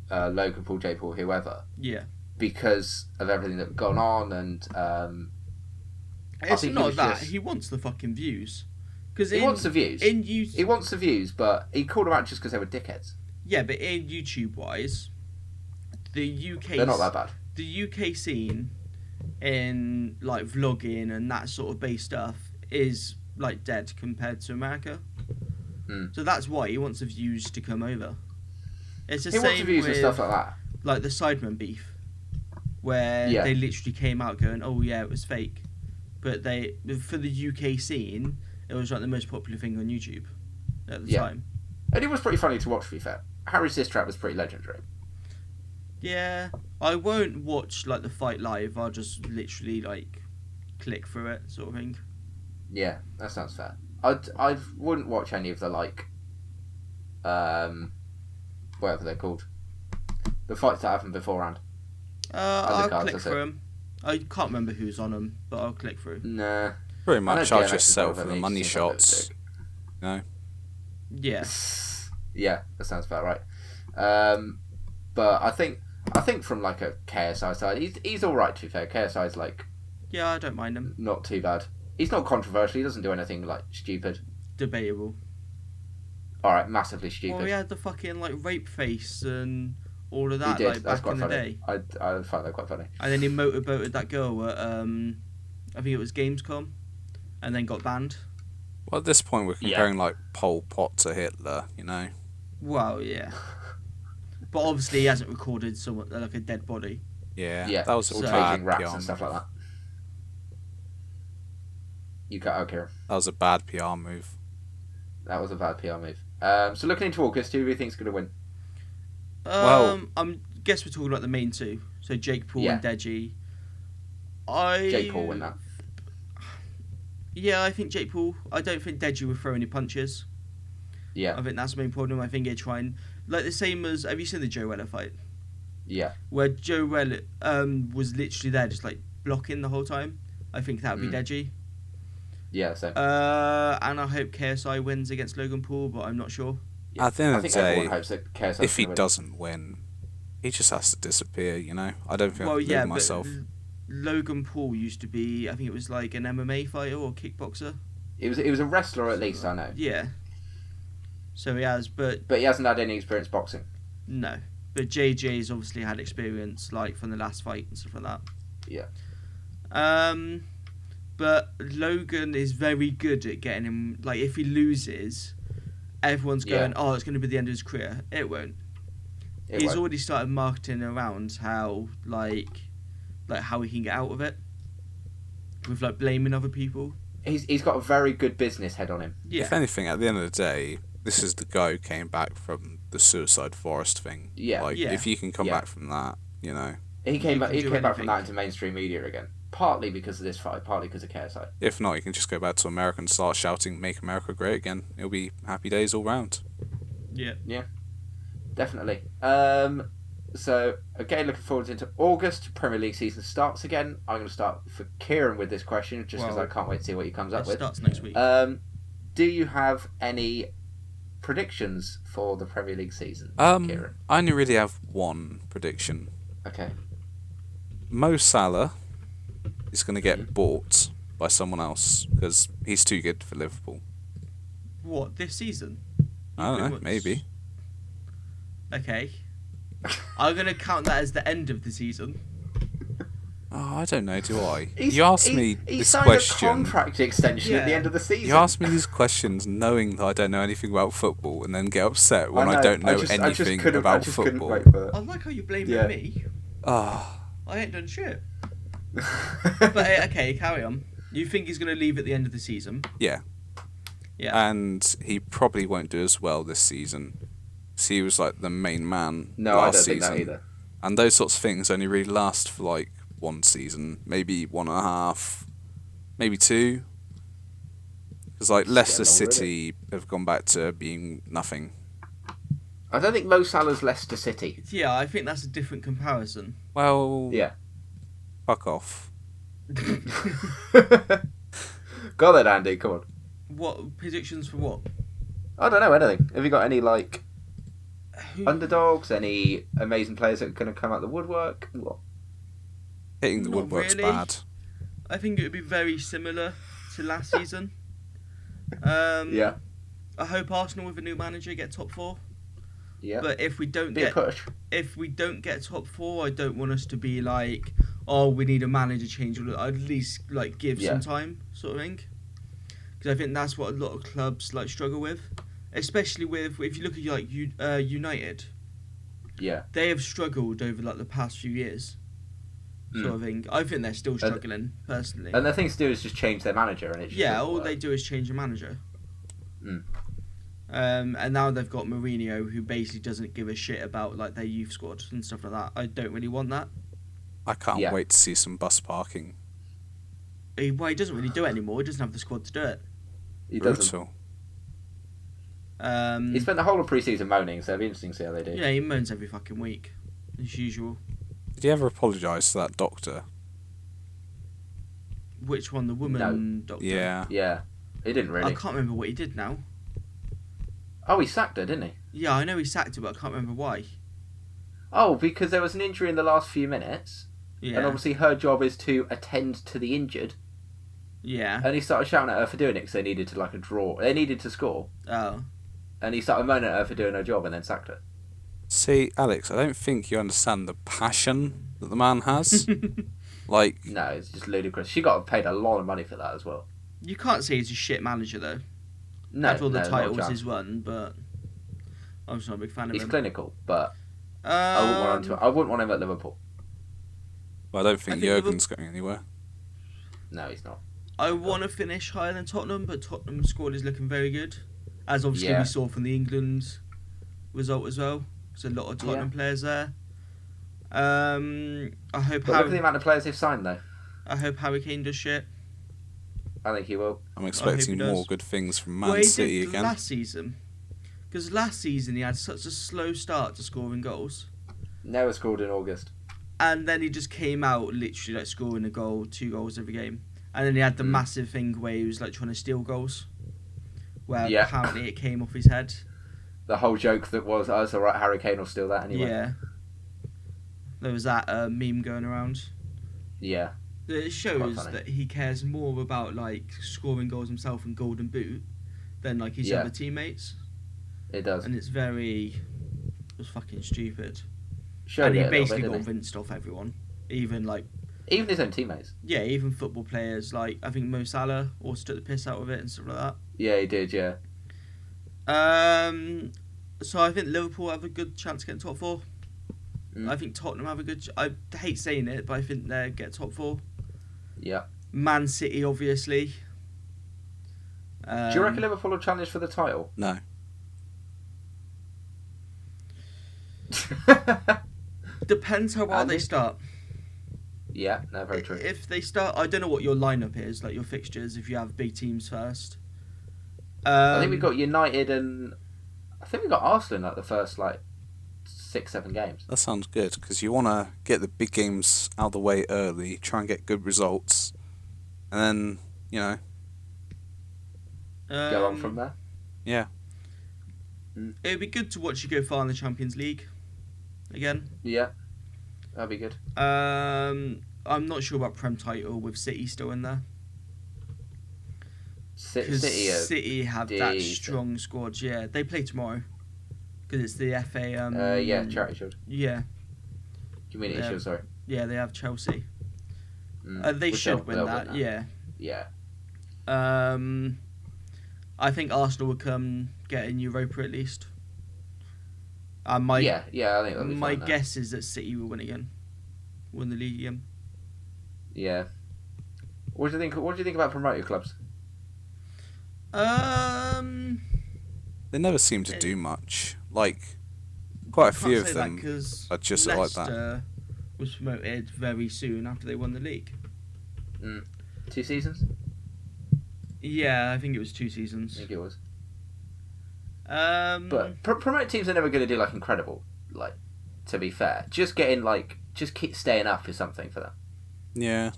Logan Paul, Jake Paul, whoever. Yeah. Because of everything that had gone on, and it's not that he wants the fucking views. Because he wants the views. He wants the views, but he called them out just because they were dickheads. Yeah, but in YouTube wise, the UK they're not that bad. The UK scene in like vlogging and that sort of base stuff is like dead compared to America. So that's why he wants the views to come over. It's the same wants the views with, and stuff like that. Like the Sidemen beef, where they literally came out going, "Oh yeah, it was fake," but for the UK scene, it was like the most popular thing on YouTube at the time. And it was pretty funny to watch, to be fair. Harry's diss track was pretty legendary. Yeah, I won't watch like the fight live. I'll just literally like click through it, sort of thing. Yeah, that sounds fair. I wouldn't watch any of the like, whatever they're called, the fights that happen beforehand. I'll click through them. I can't remember who's on them, but I'll click through. Nah. Pretty much, I'll just settle for the money shots. No. Yeah. Yeah, that sounds about right. But I think from like a KSI side, he's all right. To be fair, KSI's like. Yeah, I don't mind him. Not too bad. He's not controversial. He doesn't do anything like stupid. Debatable. All right, massively stupid. Well, he had the fucking like rape face and all of that. He did. Like That's back in quite the funny. day. I find that quite funny. And then he motorboated that girl at I think it was Gamescom, and then got banned. Well, at this point, we're comparing like Pol Pot to Hitler, you know. Well, yeah. But obviously, he hasn't recorded someone like a dead body. Yeah. That was all bad raps PR and stuff like that. You got okay. That was a bad PR move. That was a bad PR move. So looking into August, who do you think's going to win? I guess we're talking about the main two. So Jake Paul and Deji. Jake Paul win that. Yeah, I think Jake Paul. I don't think Deji will throw any punches. Yeah. I think that's the main problem. I think he'd try and like the same as. Have you seen the Joe Weller fight? Yeah. Where Joe Weller was literally there, just like blocking the whole time. I think that would be Deji. Yeah, same. And I hope KSI wins against Logan Paul, but I'm not sure. Yeah. At the end of the day, hopes that KSI if he doesn't win, he just has to disappear, you know? I don't think I can believe myself. Logan Paul used to be, I think it was like an MMA fighter or kickboxer. It was a wrestler at least, I know. Yeah. So he has, but he hasn't had any experience boxing. No. But JJ's obviously had experience, like, from the last fight and stuff like that. Yeah. But Logan is very good at getting him, like, if he loses, everyone's going, oh, it's going to be the end of his career. It won't. He's already started marketing around how, like how he can get out of it. With, like, blaming other people. He's got a very good business head on him. Yeah. If anything, at the end of the day, this is the guy who came back from the Suicide Forest thing. Yeah. Like, if he can come back from that, you know. He came back from that into mainstream media again. Partly because of this fight, partly because of KSI. If not, you can just go back to America and start shouting, "Make America Great Again." It'll be happy days all round. Yeah. Yeah. Definitely. So, again, looking forward into August. Premier League season starts again. I'm going to start for Kieran with this question, just because I can't wait to see what he comes up with. It starts next week. Do you have any predictions for the Premier League season, Kieran? I only really have one prediction. Okay. Mo Salah is going to get bought by someone else because he's too good for Liverpool. What, this season? I don't know, maybe. Okay. I'm going to count that as the end of the season. Oh, I don't know, do I? You asked me this question. He signed a contract extension at the end of the season. You asked me these questions knowing that I don't know anything about football and then get upset when I don't know anything about football. I like how you're blaming me. I ain't done shit. But okay, carry on. You think he's going to leave at the end of the season? Yeah. Yeah. And he probably won't do as well this season. So he was like the main man last season. No, I don't think that either. And those sorts of things only really last for like one season, maybe 1.5, maybe 2. Because like Leicester City have gone back to being nothing. I don't think Mo Salah's Leicester City. Yeah, I think that's a different comparison. Well, yeah. Fuck off. Go then, Andy, come on. What predictions for what? I don't know anything. Have you got any like underdogs? Any amazing players that are going to come out the woodwork? What? Hitting the Not woodwork's really. bad. I think it would be very similar to last season. Yeah. I hope Arsenal with a new manager get top 4. Yeah. But if we don't Be a push. if we don't get top 4, I don't want us to be like, oh, we need a manager change. I'd at least like give some time, sort of thing. Because I think that's what a lot of clubs like struggle with, especially with if you look at like United. Yeah. They have struggled over like the past few years. Sort of thing. I think they're still struggling personally. And the thing to do is just change their manager, and it's all they do is change a manager. Mm. And now they've got Mourinho, who basically doesn't give a shit about like their youth squad and stuff like that. I don't really want that. I can't wait to see some bus parking. He doesn't really do it anymore. He doesn't have the squad to do it. He doesn't. He spent the whole of pre-season moaning, so it'll be interesting to see how they do. Yeah, he moans every fucking week, as usual. Did he ever apologise to that doctor? Which one? The woman doctor? Yeah. Yeah. He didn't really. I can't remember what he did now. Oh, he sacked her, didn't he? Yeah, I know he sacked her, but I can't remember why. Oh, because there was an injury in the last few minutes. Yeah. And obviously her job is to attend to the injured. Yeah. And he started shouting at her for doing it because they needed to like a draw. They needed to score. Oh. And he started moaning at her for doing her job and then sacked her. See, Alex, I don't think you understand the passion that the man has. Like, no, it's just ludicrous. She got paid a lot of money for that as well. You can't say he's a shit manager though. No, after all the not a titles chance. he's won, but I'm just not a big fan of He's him. clinical, but I wouldn't want him at Liverpool. well, I don't think I think Jurgen's going anywhere. No, he's not. I want to finish higher than Tottenham, but Tottenham's squad is looking very good, as obviously we saw from the England result as well. There's a lot of Tottenham players there. I hope. But look at the amount of players they've signed, though. I hope Harry Kane does shit. I think he will. I'm expecting he does. more good things from Man City again. Last season, because last season he had such a slow start to scoring goals, Never scored in August. and then he just came out literally like scoring a goal, 2 goals every game, and then he had the massive thing where he was like trying to steal goals, where apparently it came off his head. The whole joke that was, oh, it's alright, Harry Kane will steal that anyway. Yeah. There was that meme going around. Yeah. It shows that he cares more about like scoring goals himself and Golden Boot than like his other teammates. It does. And it's fucking stupid. Showed and he it a little basically bit, got didn't he? rinsed off everyone. Even his own teammates. Yeah, even football players. Like I think Mo Salah also took the piss out of it and stuff like that. Yeah, he did, yeah. So I think Liverpool have a good chance of getting top 4. I think Tottenham have a good... I hate saying it, but I think they'll get top 4. Yeah. Man City, obviously. Do you reckon Liverpool will challenge for the title? No. Depends how well they start. Yeah, no, very true. If they start... I don't know what your lineup is, like your fixtures, if you have big teams first. I think we've got United and... I think we've got Arsenal in like the first 6-7 games. That sounds good, because you want to get the big games out of the way early, try and get good results, and then, go on from there. Yeah. It would be good to watch you go far in the Champions League again. Yeah, that'd be good. I'm not sure about Prem title with City still in there. City have that strong squad. Yeah, they play tomorrow because it's the FA. Charity Shield. Yeah. Community Shield. Sorry. Yeah, they have Chelsea. They should win that. Yeah. Yeah. I think Arsenal will come get in Europa at least. I think that'll be my guess is that City will win the league again. Yeah. What do you think? What do you think about promoter clubs? They never seem to do much. Like, quite a few of them are just like that. Leicester was promoted very soon after they won the league. 2 seasons? Yeah, I think it was 2 seasons. I think it was. But promoted teams are never going to do incredible. To be fair, just getting just keep staying up is something for them. Yeah.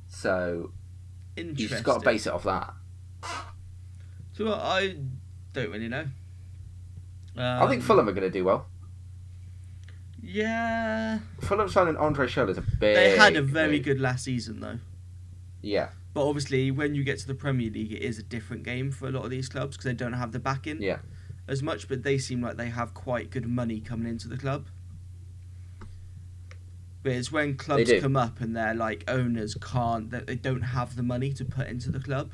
So you just got to base it off that. So I don't really know. I think Fulham are going to do well. Yeah. Fulham signing Andre Schürrle is a big. They had a very move. good last season though. Yeah. But obviously, when you get to the Premier League, it is a different game for a lot of these clubs because they don't have the backing as much. But they seem like they have quite good money coming into the club. But it's when clubs come up and their like owners can't, that they don't have the money to put into the club,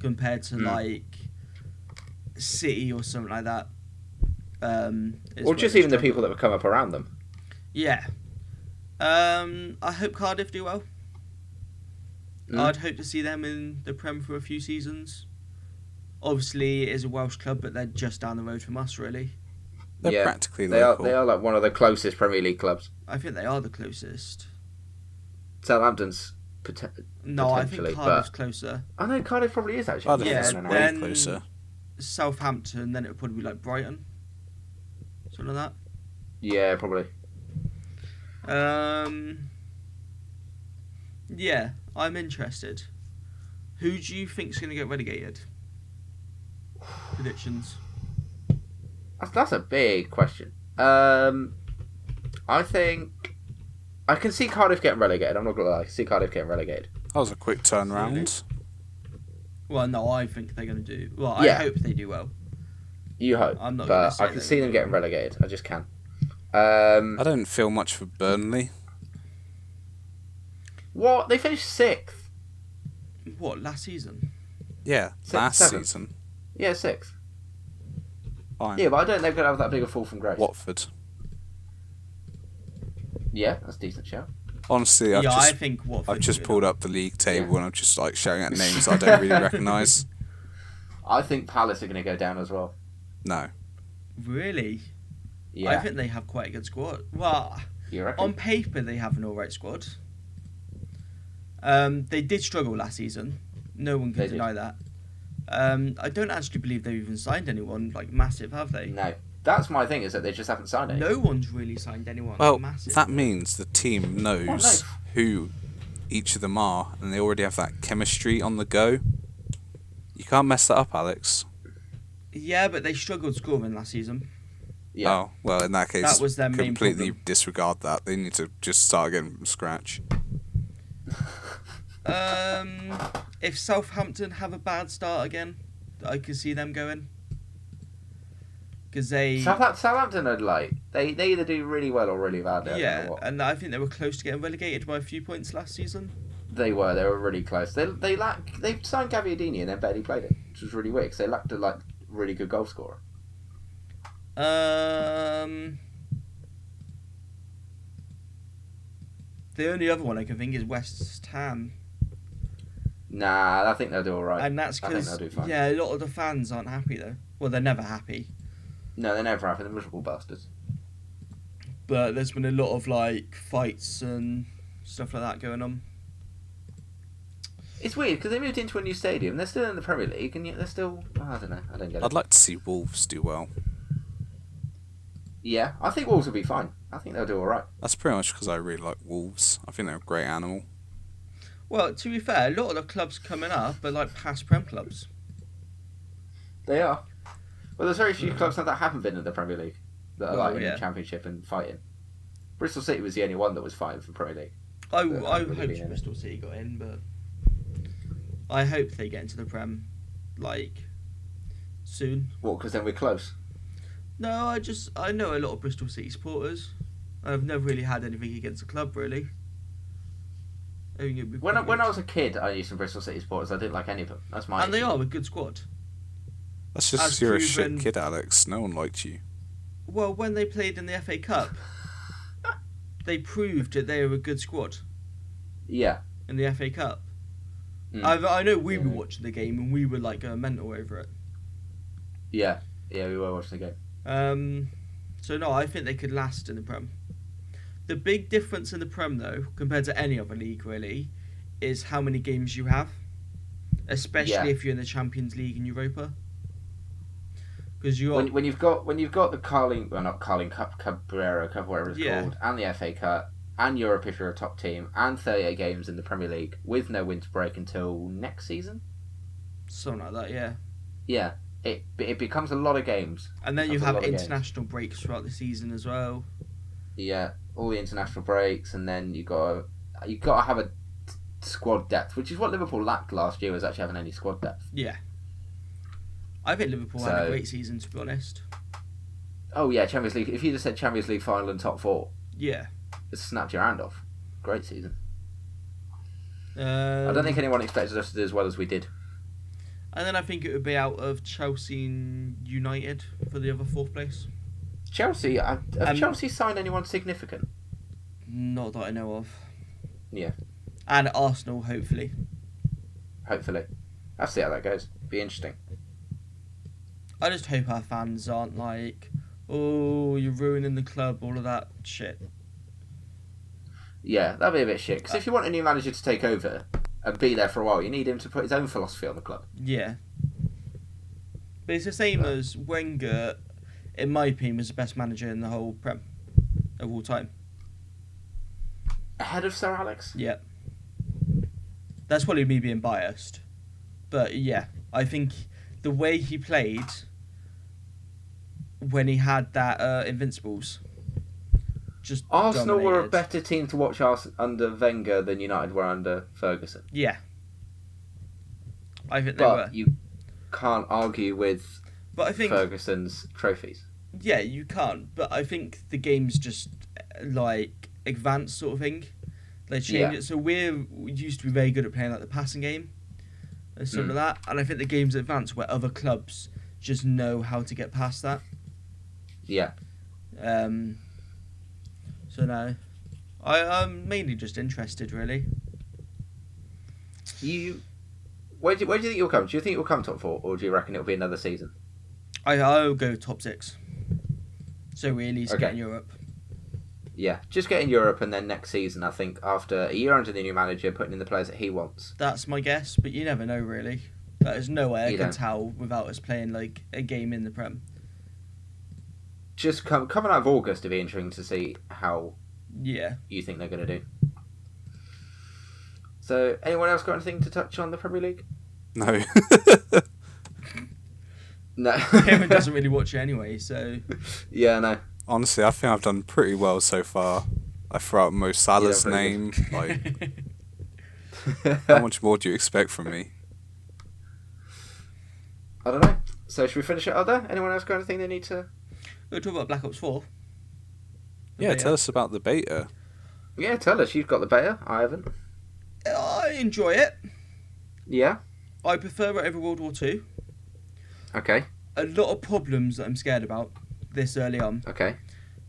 compared to like City or something like that. Or just even the people that would come up around them. Yeah. I hope Cardiff do well. I'd hope to see them in the Prem for a few seasons. Obviously, it is a Welsh club, but they're just down the road from us, really. They're practically local. They are like one of the closest Premier League clubs. I think they are the closest. Southampton's no, I think Cardiff's closer. I know Cardiff probably is actually. Cardiff is way closer. Southampton, then it would probably be like Brighton. Something like that. Yeah, probably. Yeah, I'm interested. Who do you think's going to get relegated? Predictions. That's a big question. I think I can see Cardiff getting relegated. I'm not gonna lie. I see Cardiff getting relegated. That was a quick turnaround. Really? Well, no, I think they're going to do. Well, I hope they do well. You hope. I'm not. But I can see them getting relegated. I just can. I don't feel much for Burnley. What? They finished 6th. What, last season? Yeah, last season. Yeah, 6th. Fine. Yeah, but I don't think they're going to have that big a fall from grace. Watford. Yeah, that's a decent shout. Honestly, I think Watford. I've just pulled up the league table and I'm just like shouting at names I don't really recognise. I think Palace are going to go down as well. No. Really? Yeah. I think they have quite a good squad. Well, you reckon? On paper they have an alright squad. They did struggle last season. No one can deny that. I don't actually believe they've even signed anyone like massive, have they? No. That's my thing, is that they just haven't signed anyone. No one's really signed anyone massive. That means the team knows who each of them are, and they already have that chemistry on the go. You can't mess that up, Alex. Yeah, but they struggled scoring last season. Yeah. Oh, well, in that case, that was their main completely problem. Disregard that. They need to just start again from scratch. If Southampton have a bad start again, I could see them going. Because Southampton are like they either do really well or really badly. Yeah, and I think they were close to getting relegated by a few points last season. They were really close. They signed Gabbiadini and then barely played it, which was really weird because they lacked a really good goal scorer. The only other one I can think is West Ham. Nah, I think they'll do all right. And that's because a lot of the fans aren't happy though. Well, they're never happy. No, they're never happy. They're miserable bastards. But there's been a lot of like fights and stuff like that going on. It's weird because they moved into a new stadium. They're still in the Premier League, and yet they're still. I don't know. I don't get it. I'd like to see Wolves do well. Yeah, I think Wolves will be fine. I think they'll do all right. That's pretty much because I really like Wolves. I think they're a great animal. Well, to be fair, a lot of the clubs coming up are like past Prem clubs. They are. Well, there's very few clubs that haven't been in the Premier League that are in the Championship and fighting. Bristol City was the only one that was fighting for Premier League. I hope Bristol City got in, but I hope they get into the Prem, like, soon. What, because then we're close? No, I know a lot of Bristol City supporters. I've never really had anything against the club, really. When I was a kid, I used some Bristol City supporters. I didn't like any of them. That's my issue. They are a good squad. That's just because you're a shit kid, Alex. No one liked you. Well, when they played in the FA Cup, they proved that they were a good squad. Yeah. In the FA Cup. I know we were watching the game and we were like going mental over it. Yeah. Yeah, we were watching the game. So no, I think they could last in the Prem. The big difference in the Prem, though, compared to any other league, really, is how many games you have. Especially if you're in the Champions League in Europa. Because when you've got the Carling Cup, Carabao Cup, whatever it's called, and the FA Cup, and Europe if you're a top team, and 38 games in the Premier League with no winter break until next season. Something like that, yeah. Yeah, it becomes a lot of games. And then you have international breaks throughout the season as well. Yeah, all the international breaks, and then you gotta have a squad depth, which is what Liverpool lacked last year, was actually having any squad depth. Yeah. I think Liverpool had a great season, to be honest. Oh yeah, Champions League. If you just said Champions League final and top 4, yeah, just snapped your hand off. Great season. I don't think anyone expected us to do as well as we did. And then I think it would be out of Chelsea and United for the other 4th place. Chelsea, have Chelsea signed anyone significant? Not that I know of. Yeah. And Arsenal, hopefully. Hopefully. I'll see how that goes. Be interesting. I just hope our fans aren't like, oh, you're ruining the club, all of that shit. Yeah, that'd be a bit shit. Because if you want a new manager to take over and be there for a while, you need him to put his own philosophy on the club. Yeah. But it's the same as Wenger, in my opinion, was the best manager in the whole Prem of all time. Ahead of Sir Alex? Yeah. That's probably me being biased. But yeah, I think the way he played when he had that Invincibles, just Arsenal dominated. were a better team to watch under Wenger than United were under Ferguson. Yeah. I think they were. But you can't argue with Ferguson's trophies. Yeah, you can't. But I think the game's just like advanced sort of thing. They changed it. So we used to be very good at playing like the passing game and stuff like that. And I think the game's advanced where other clubs just know how to get past that. Yeah. So no, I'm mainly just interested, really. Where do you think you'll come? Do you think you'll come top 4, or do you reckon it'll be another season? I'll go top 6. So we at least get in Europe. Yeah, just get in Europe, and then next season, I think, after a year under the new manager, putting in the players that he wants. That's my guess, but you never know, really. There's no way I can tell without us playing like a game in the Prem. Just coming out of August, it'd be interesting to see how you think they're going to do. So, anyone else got anything to touch on the Premier League? No. No. Kevin doesn't really watch it anyway, so... Yeah, no. Honestly, I think I've done pretty well so far. I threw out Mo Salah's name. Like, how much more do you expect from me? I don't know. So, should we finish it up there? Anyone else got anything they need to... We'll talk about Black Ops 4. Yeah, tell us about the beta. Yeah, tell us. You've got the beta. I haven't. I enjoy it. Yeah? I prefer it over World War 2. Okay. A lot of problems that I'm scared about this early on. Okay.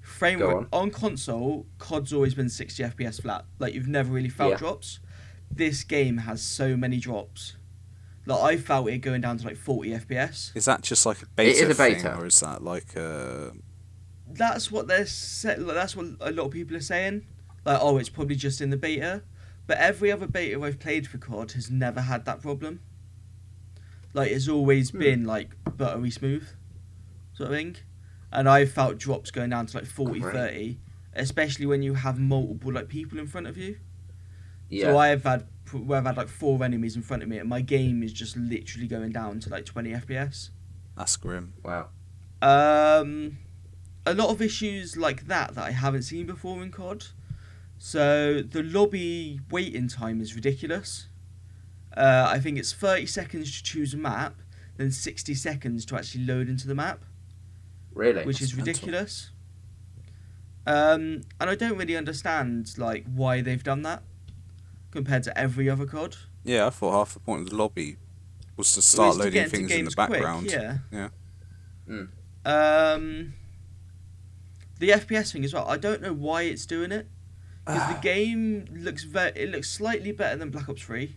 Framework on console, COD's always been 60 FPS flat. Like, you've never really felt drops. This game has so many drops. Like, I felt it going down to like 40 FPS. Is that just like a beta, it is a beta thing, or is that like a... That's what that's what a lot of people are saying. Like, oh, it's probably just in the beta. But every other beta I've played for COD has never had that problem. Like, it's always been like buttery smooth sort of thing. And I've felt drops going down to like 40, 30, especially when you have multiple like people in front of you. Yeah. So I've had like 4 enemies in front of me, and my game is just literally going down to like 20 FPS. That's grim. Wow. A lot of issues like that I haven't seen before in COD. So the lobby waiting time is ridiculous. I think it's 30 seconds to choose a map, then 60 seconds to actually load into the map. Really? Which is ridiculous. And I don't really understand like why they've done that compared to every other COD. Yeah, I thought half the point of the lobby was to start loading things in the background. Quick, yeah. The FPS thing as well. I don't know why it's doing it, because the game looks slightly better than Black Ops 3.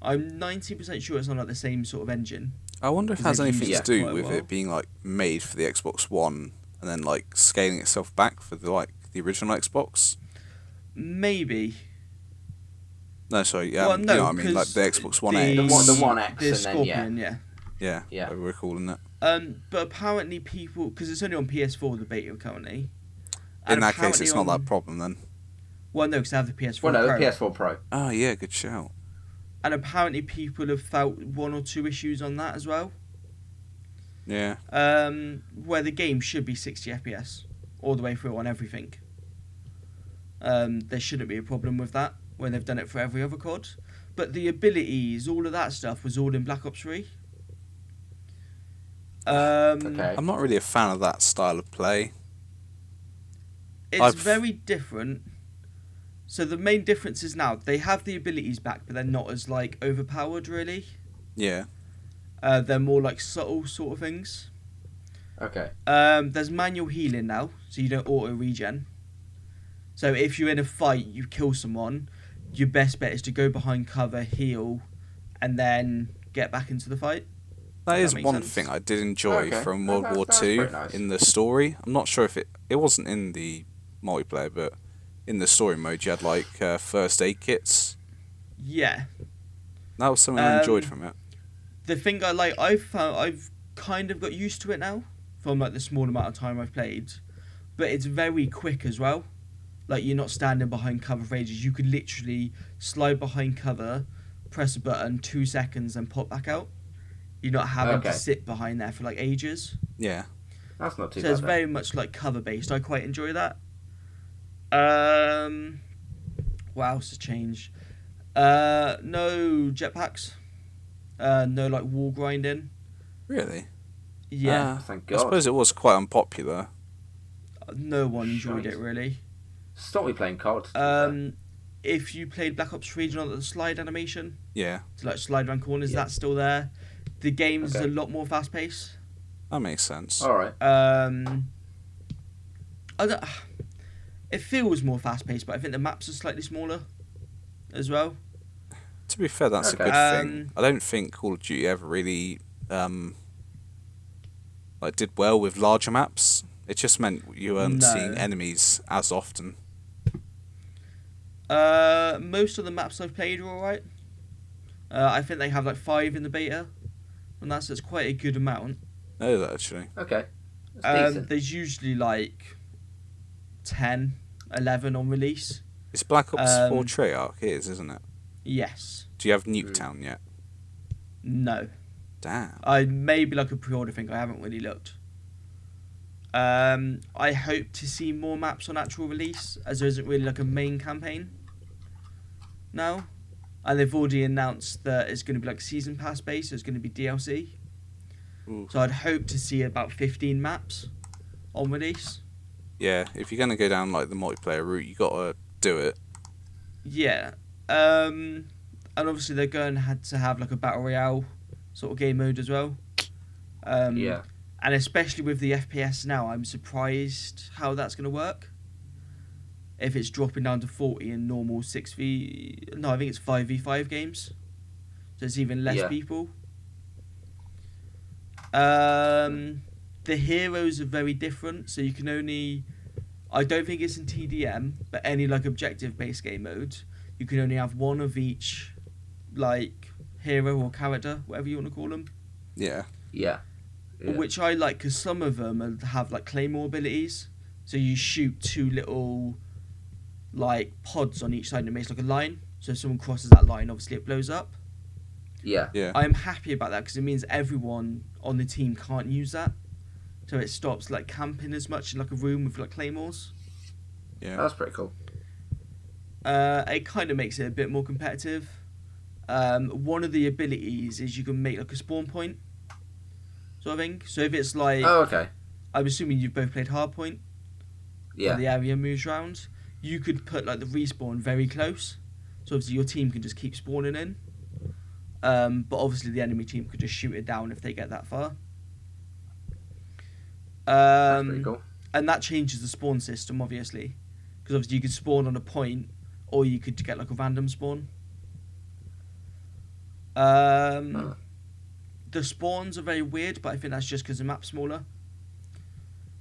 I'm 90% sure it's on like the same sort of engine. I wonder if it has anything to do with it being like made for the Xbox One and then like scaling itself back for the original Xbox. Maybe. No, sorry. You know what I mean? Like the Xbox One X. The One X. The Scorpion, yeah. What we're calling it. But apparently people, because it's only on PS4 the beta currently. In that case, it's not that problem then. Well, no, because I have the PS4 Pro. Pro. The PS4 Pro. Oh yeah, good shout. And apparently people have felt 1 or 2 issues on that as well. Yeah. Where the game should be 60 FPS all the way through on everything. There shouldn't be a problem with that when they've done it for every other COD. But the abilities, all of that stuff was all in Black Ops 3. Okay. I'm not really a fan of that style of play. It's very different. So the main difference is now they have the abilities back, but they're not as like overpowered really. Yeah. They're more like subtle sort of things. Okay. There's manual healing now, so you don't auto regen. So if you're in a fight, you kill someone, your best bet is to go behind cover, heal, and then get back into the fight. That is makes one sense. thing I did enjoy Okay. from No, World War that's II pretty nice. in the story. I'm not sure if it wasn't in the multiplayer, but in the story mode you had like first aid kits. Yeah. That was something I enjoyed from it. The thing I like, I've kind of got used to it now from like the small amount of time I've played, but it's very quick as well. Like you're not standing behind cover for ages. You could literally slide behind cover, press a button, 2 seconds, and pop back out. You're not having to Okay. sit behind there for like ages. Yeah. That's not too So bad. it's then. very much like cover based. I quite enjoy that. What else has changed? No jetpacks. No like wall grinding. Really? Yeah, Thank I God. suppose it was quite unpopular. no one enjoyed Shite. it really. Stop me playing COD. to be fair. If you played Black Ops 3, do you know the slide animation Yeah. to like slide around corners? Yeah. That's still there. The game's Okay. a lot more fast paced. That makes sense. All right. I don't. It feels more fast paced, but I think the maps are slightly smaller, as well. To be fair, that's Okay. a good thing. I don't think Call of Duty ever really like did well with larger maps. It just meant you weren't No. seeing enemies as often. Most of the maps I've played are alright. I think they have like 5 in the beta, and that's quite a good amount. No, that actually. Okay. That's decent. There's usually like 10, 11 on release. It's Black Ops 4 Um, Treyarch, it is, isn't it? Yes. Do you have Nuketown yet? No. Damn. I maybe like a pre-order thing. I haven't really looked. I hope to see more maps on actual release, as there isn't really like a main campaign now, and they've already announced that it's going to be like season pass based, so it's going to be DLC. Ooh. So I'd hope to see about 15 maps on release. Yeah, if you're gonna go down like the multiplayer route, you gotta do it. Yeah, and obviously they're going to have like a battle royale sort of game mode as well. Yeah. And especially with the FPS now, I'm surprised how that's going to work. If it's dropping down to 40 in normal 6v... No, I think it's 5v5 games. So it's even less Yeah. people. The heroes are very different, so you can only... I don't think it's in TDM, but any like objective-based game mode, you can only have one of each like hero or character, whatever you want to call them. Yeah. Yeah. Yeah. Which I like because some of them have like claymore abilities. So you shoot 2 little like pods on each side and it makes like a line. So if someone crosses that line, obviously it blows up. Yeah. Yeah. I'm happy about that because it means everyone on the team can't use that. So it stops like camping as much in like a room with like claymores. Yeah. That's pretty cool. It kind of makes it a bit more competitive. One of the abilities is you can make like a spawn point sort of thing. So if it's like, Oh, okay. I'm assuming you've both played Hardpoint, where Yeah. the area moves around, you could put like the respawn very close. So obviously your team can just keep spawning in. But obviously the enemy team could just shoot it down if they get that far. That's pretty cool. And that changes the spawn system, obviously. Because obviously you could spawn on a point, or you could get like a random spawn. The spawns are very weird, but I think that's just because the map's smaller.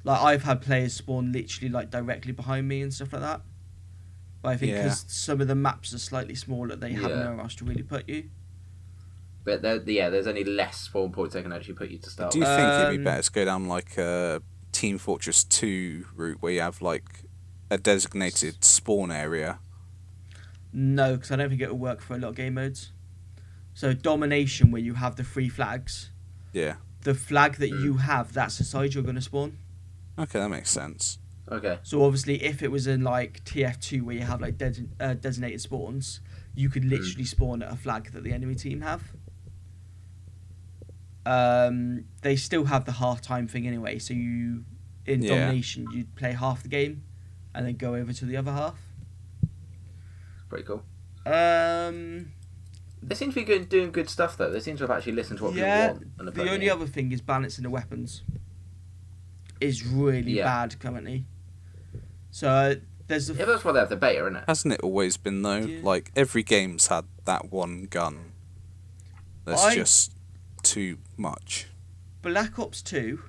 Like, I've had players spawn literally like directly behind me and stuff like that. But I think because some of the maps are slightly smaller, they have Yeah. nowhere else to really put you. But there's only less spawn points they can actually put you to start Do you with. think it'd be better to go down like a Team Fortress 2 route where you have like a designated spawn area? No, because I don't think it will work for a lot of game modes. So Domination, where you have the 3 flags, Yeah. the flag that you have, that's the side you're going to spawn. Okay, that makes sense. Okay. So obviously, if it was in like TF2 where you have like designated spawns, you could literally spawn at a flag that the enemy team have. They still have the half-time thing anyway, so in Domination, you'd play half the game and then go over to the other half. Pretty cool. They seem to be doing good stuff, though. They seem to have actually listened to what people want. And the only other thing is balancing the weapons is really bad currently. So there's that's why they have the beta, isn't it? Hasn't it always been, though? Yeah. Like, every game's had that one gun. That's just too much. Black Ops 2,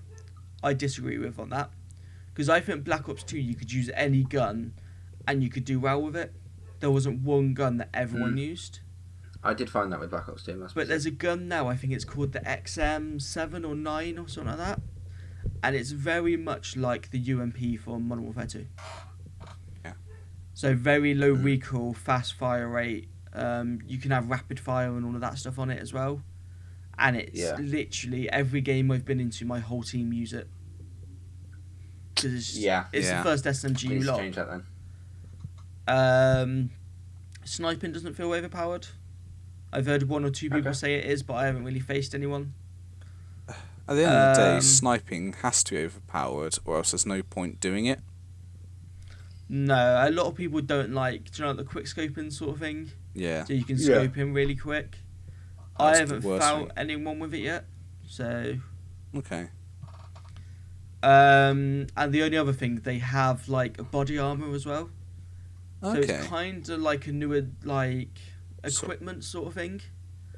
I disagree with on that. Because I think Black Ops 2, you could use any gun and you could do well with it. There wasn't one gun that everyone used. I did find that with Black Ops 2. But there's a gun now, I think it's called the XM7 or 9 or something like that. And it's very much like the UMP from Modern Warfare 2. Yeah. So very low recoil, fast fire rate. You can have rapid fire and all of that stuff on it as well. And it's literally every game I've been into, my whole team use it. Because it's the first SMG you lot. Change that then. Sniping doesn't feel overpowered. I've heard one or two people say it is, but I haven't really faced anyone. At the end of the day, sniping has to be overpowered, or else there's no point doing it. No, a lot of people don't like, do you know, the quick scoping sort of thing? Yeah. So you can scope in really quick. I haven't found anyone with it yet, so... Okay. And the only other thing, they have, like, body armour as well. Okay. So it's kind of like a newer, like, equipment sort of thing.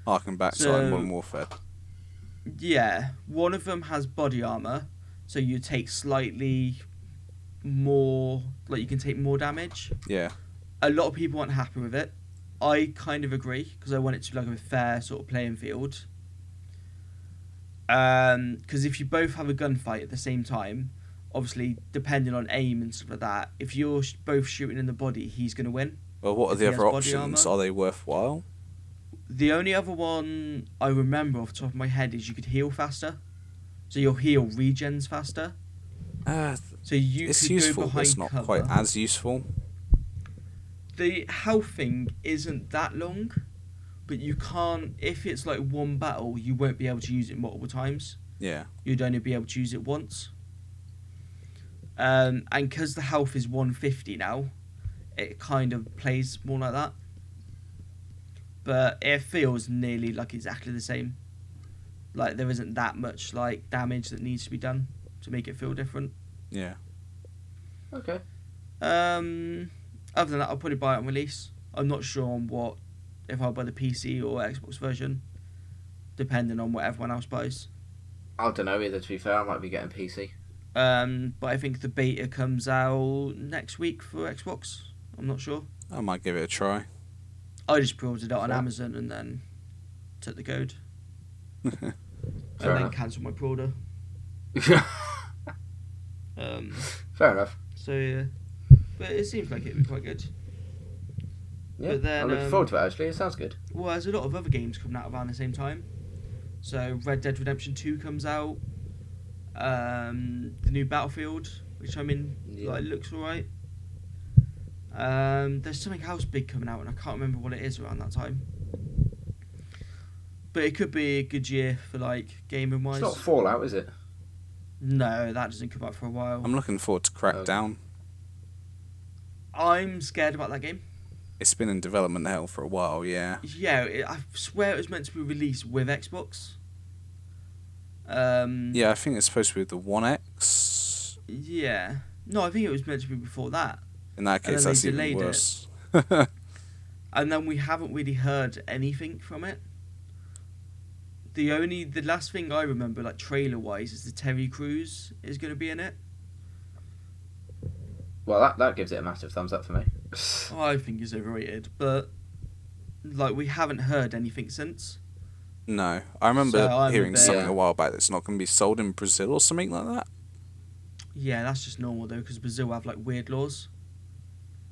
Harken back to Modern Warfare. Yeah, one of them has body armour, so you take slightly more, like you can take more damage. Yeah. A lot of people aren't happy with it. I kind of agree, because I want it to be like a fair sort of playing field. Because if you both have a gunfight at the same time, obviously, depending on aim and stuff like that, if you're both shooting in the body, he's going to win. Well, what are the other options? Are they worthwhile? The only other one I remember off the top of my head is you could heal faster. So your heal regens faster. So it's useful, but it's not quite as useful. The health thing isn't that long, but you can't... If it's like one battle, you won't be able to use it multiple times. Yeah. You'd only be able to use it once. And because the health is 150 now, it kind of plays more like that. But it feels nearly like exactly the same. Like there isn't that much like damage that needs to be done to make it feel different. Yeah. Okay. Other than that, I'll probably buy it on release. I'm not sure on if I'll buy the PC or Xbox version, depending on what everyone else buys. I don't know either, to be fair. I might be getting PC. But I think the beta comes out next week for Xbox. I'm not sure. I might give it a try. I just pre-ordered it on Amazon and then took the code. and then cancelled my pre-order. Fair enough. So yeah. But it seems like it would be quite good. Yeah, but then, I'm looking forward to it actually. It sounds good. Well, there's a lot of other games coming out around the same time. So Red Dead Redemption 2 comes out. The new Battlefield, which I'm in, like, looks alright. There's something else big coming out, and I can't remember what it is around that time. But it could be a good year for like gaming wise. It's not Fallout, is it? No, that doesn't come out for a while. I'm looking forward to Crackdown. I'm scared about that game. It's been in development hell for a while, yeah. Yeah, I swear it was meant to be released with Xbox. Yeah, I think it's supposed to be with the One X. Yeah. No, I think it was meant to be before that. In that case, that's even worse. And then we haven't really heard anything from it. The last thing I remember, like trailer-wise, is the Terry Crews is going to be in it. Well, that gives it a massive thumbs up for me. I think it's overrated, but like we haven't heard anything since. No, I remember hearing something a while back that's not going to be sold in Brazil or something like that. Yeah, that's just normal though, because Brazil have like weird laws.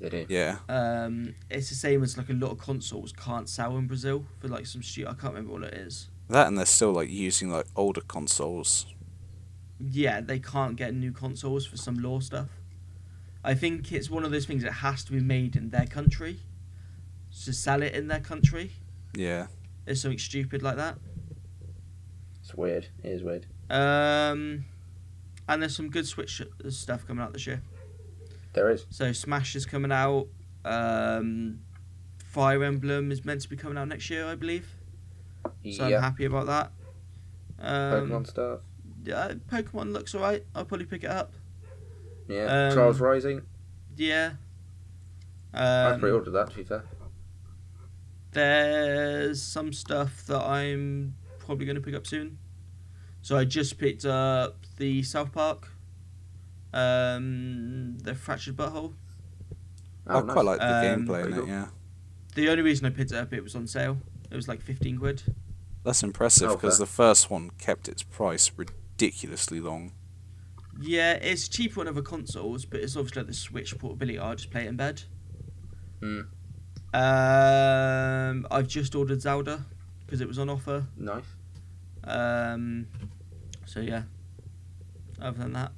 They do. Yeah. It's the same as like a lot of consoles can't sell in Brazil for like some I can't remember what it is. That, and they're still like using like older consoles. Yeah, they can't get new consoles for some law stuff. I think it's one of those things that has to be made in their country to sell it in their country. Yeah. There's something stupid like that. It's weird. It is weird. And there's some good Switch stuff coming out this year. There is. So Smash is coming out. Fire Emblem is meant to be coming out next year, I believe. So I'm happy about that. Pokemon stuff. Yeah, Pokemon looks alright. I'll probably pick it up. Yeah. Trials Rising. Yeah. I pre-ordered that, to be fair. There's some stuff that I'm probably going to pick up soon. So I just picked up the South Park, the Fractured Butthole. I quite like the gameplay in it, yeah. The only reason I picked it up, it was on sale. It was like 15 quid. That's impressive, because the first one kept its price ridiculously long. Yeah, it's cheaper on other consoles, but it's obviously like the Switch portability. I'll just play it in bed. I've just ordered Zelda because it was on offer. Nice. So yeah. Other than that,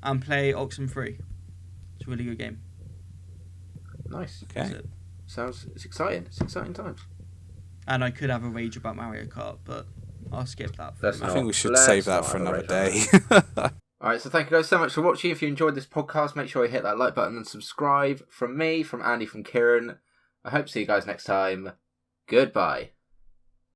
and play Oxenfree. It's a really good game. Nice. Okay. It's exciting. It's exciting times. And I could have a rage about Mario Kart, but I'll skip that. I think we should save that for another day. Alright, so thank you guys so much for watching. If you enjoyed this podcast, make sure you hit that like button and subscribe. From me, from Andy, from Kieran. I hope to see you guys next time. Goodbye.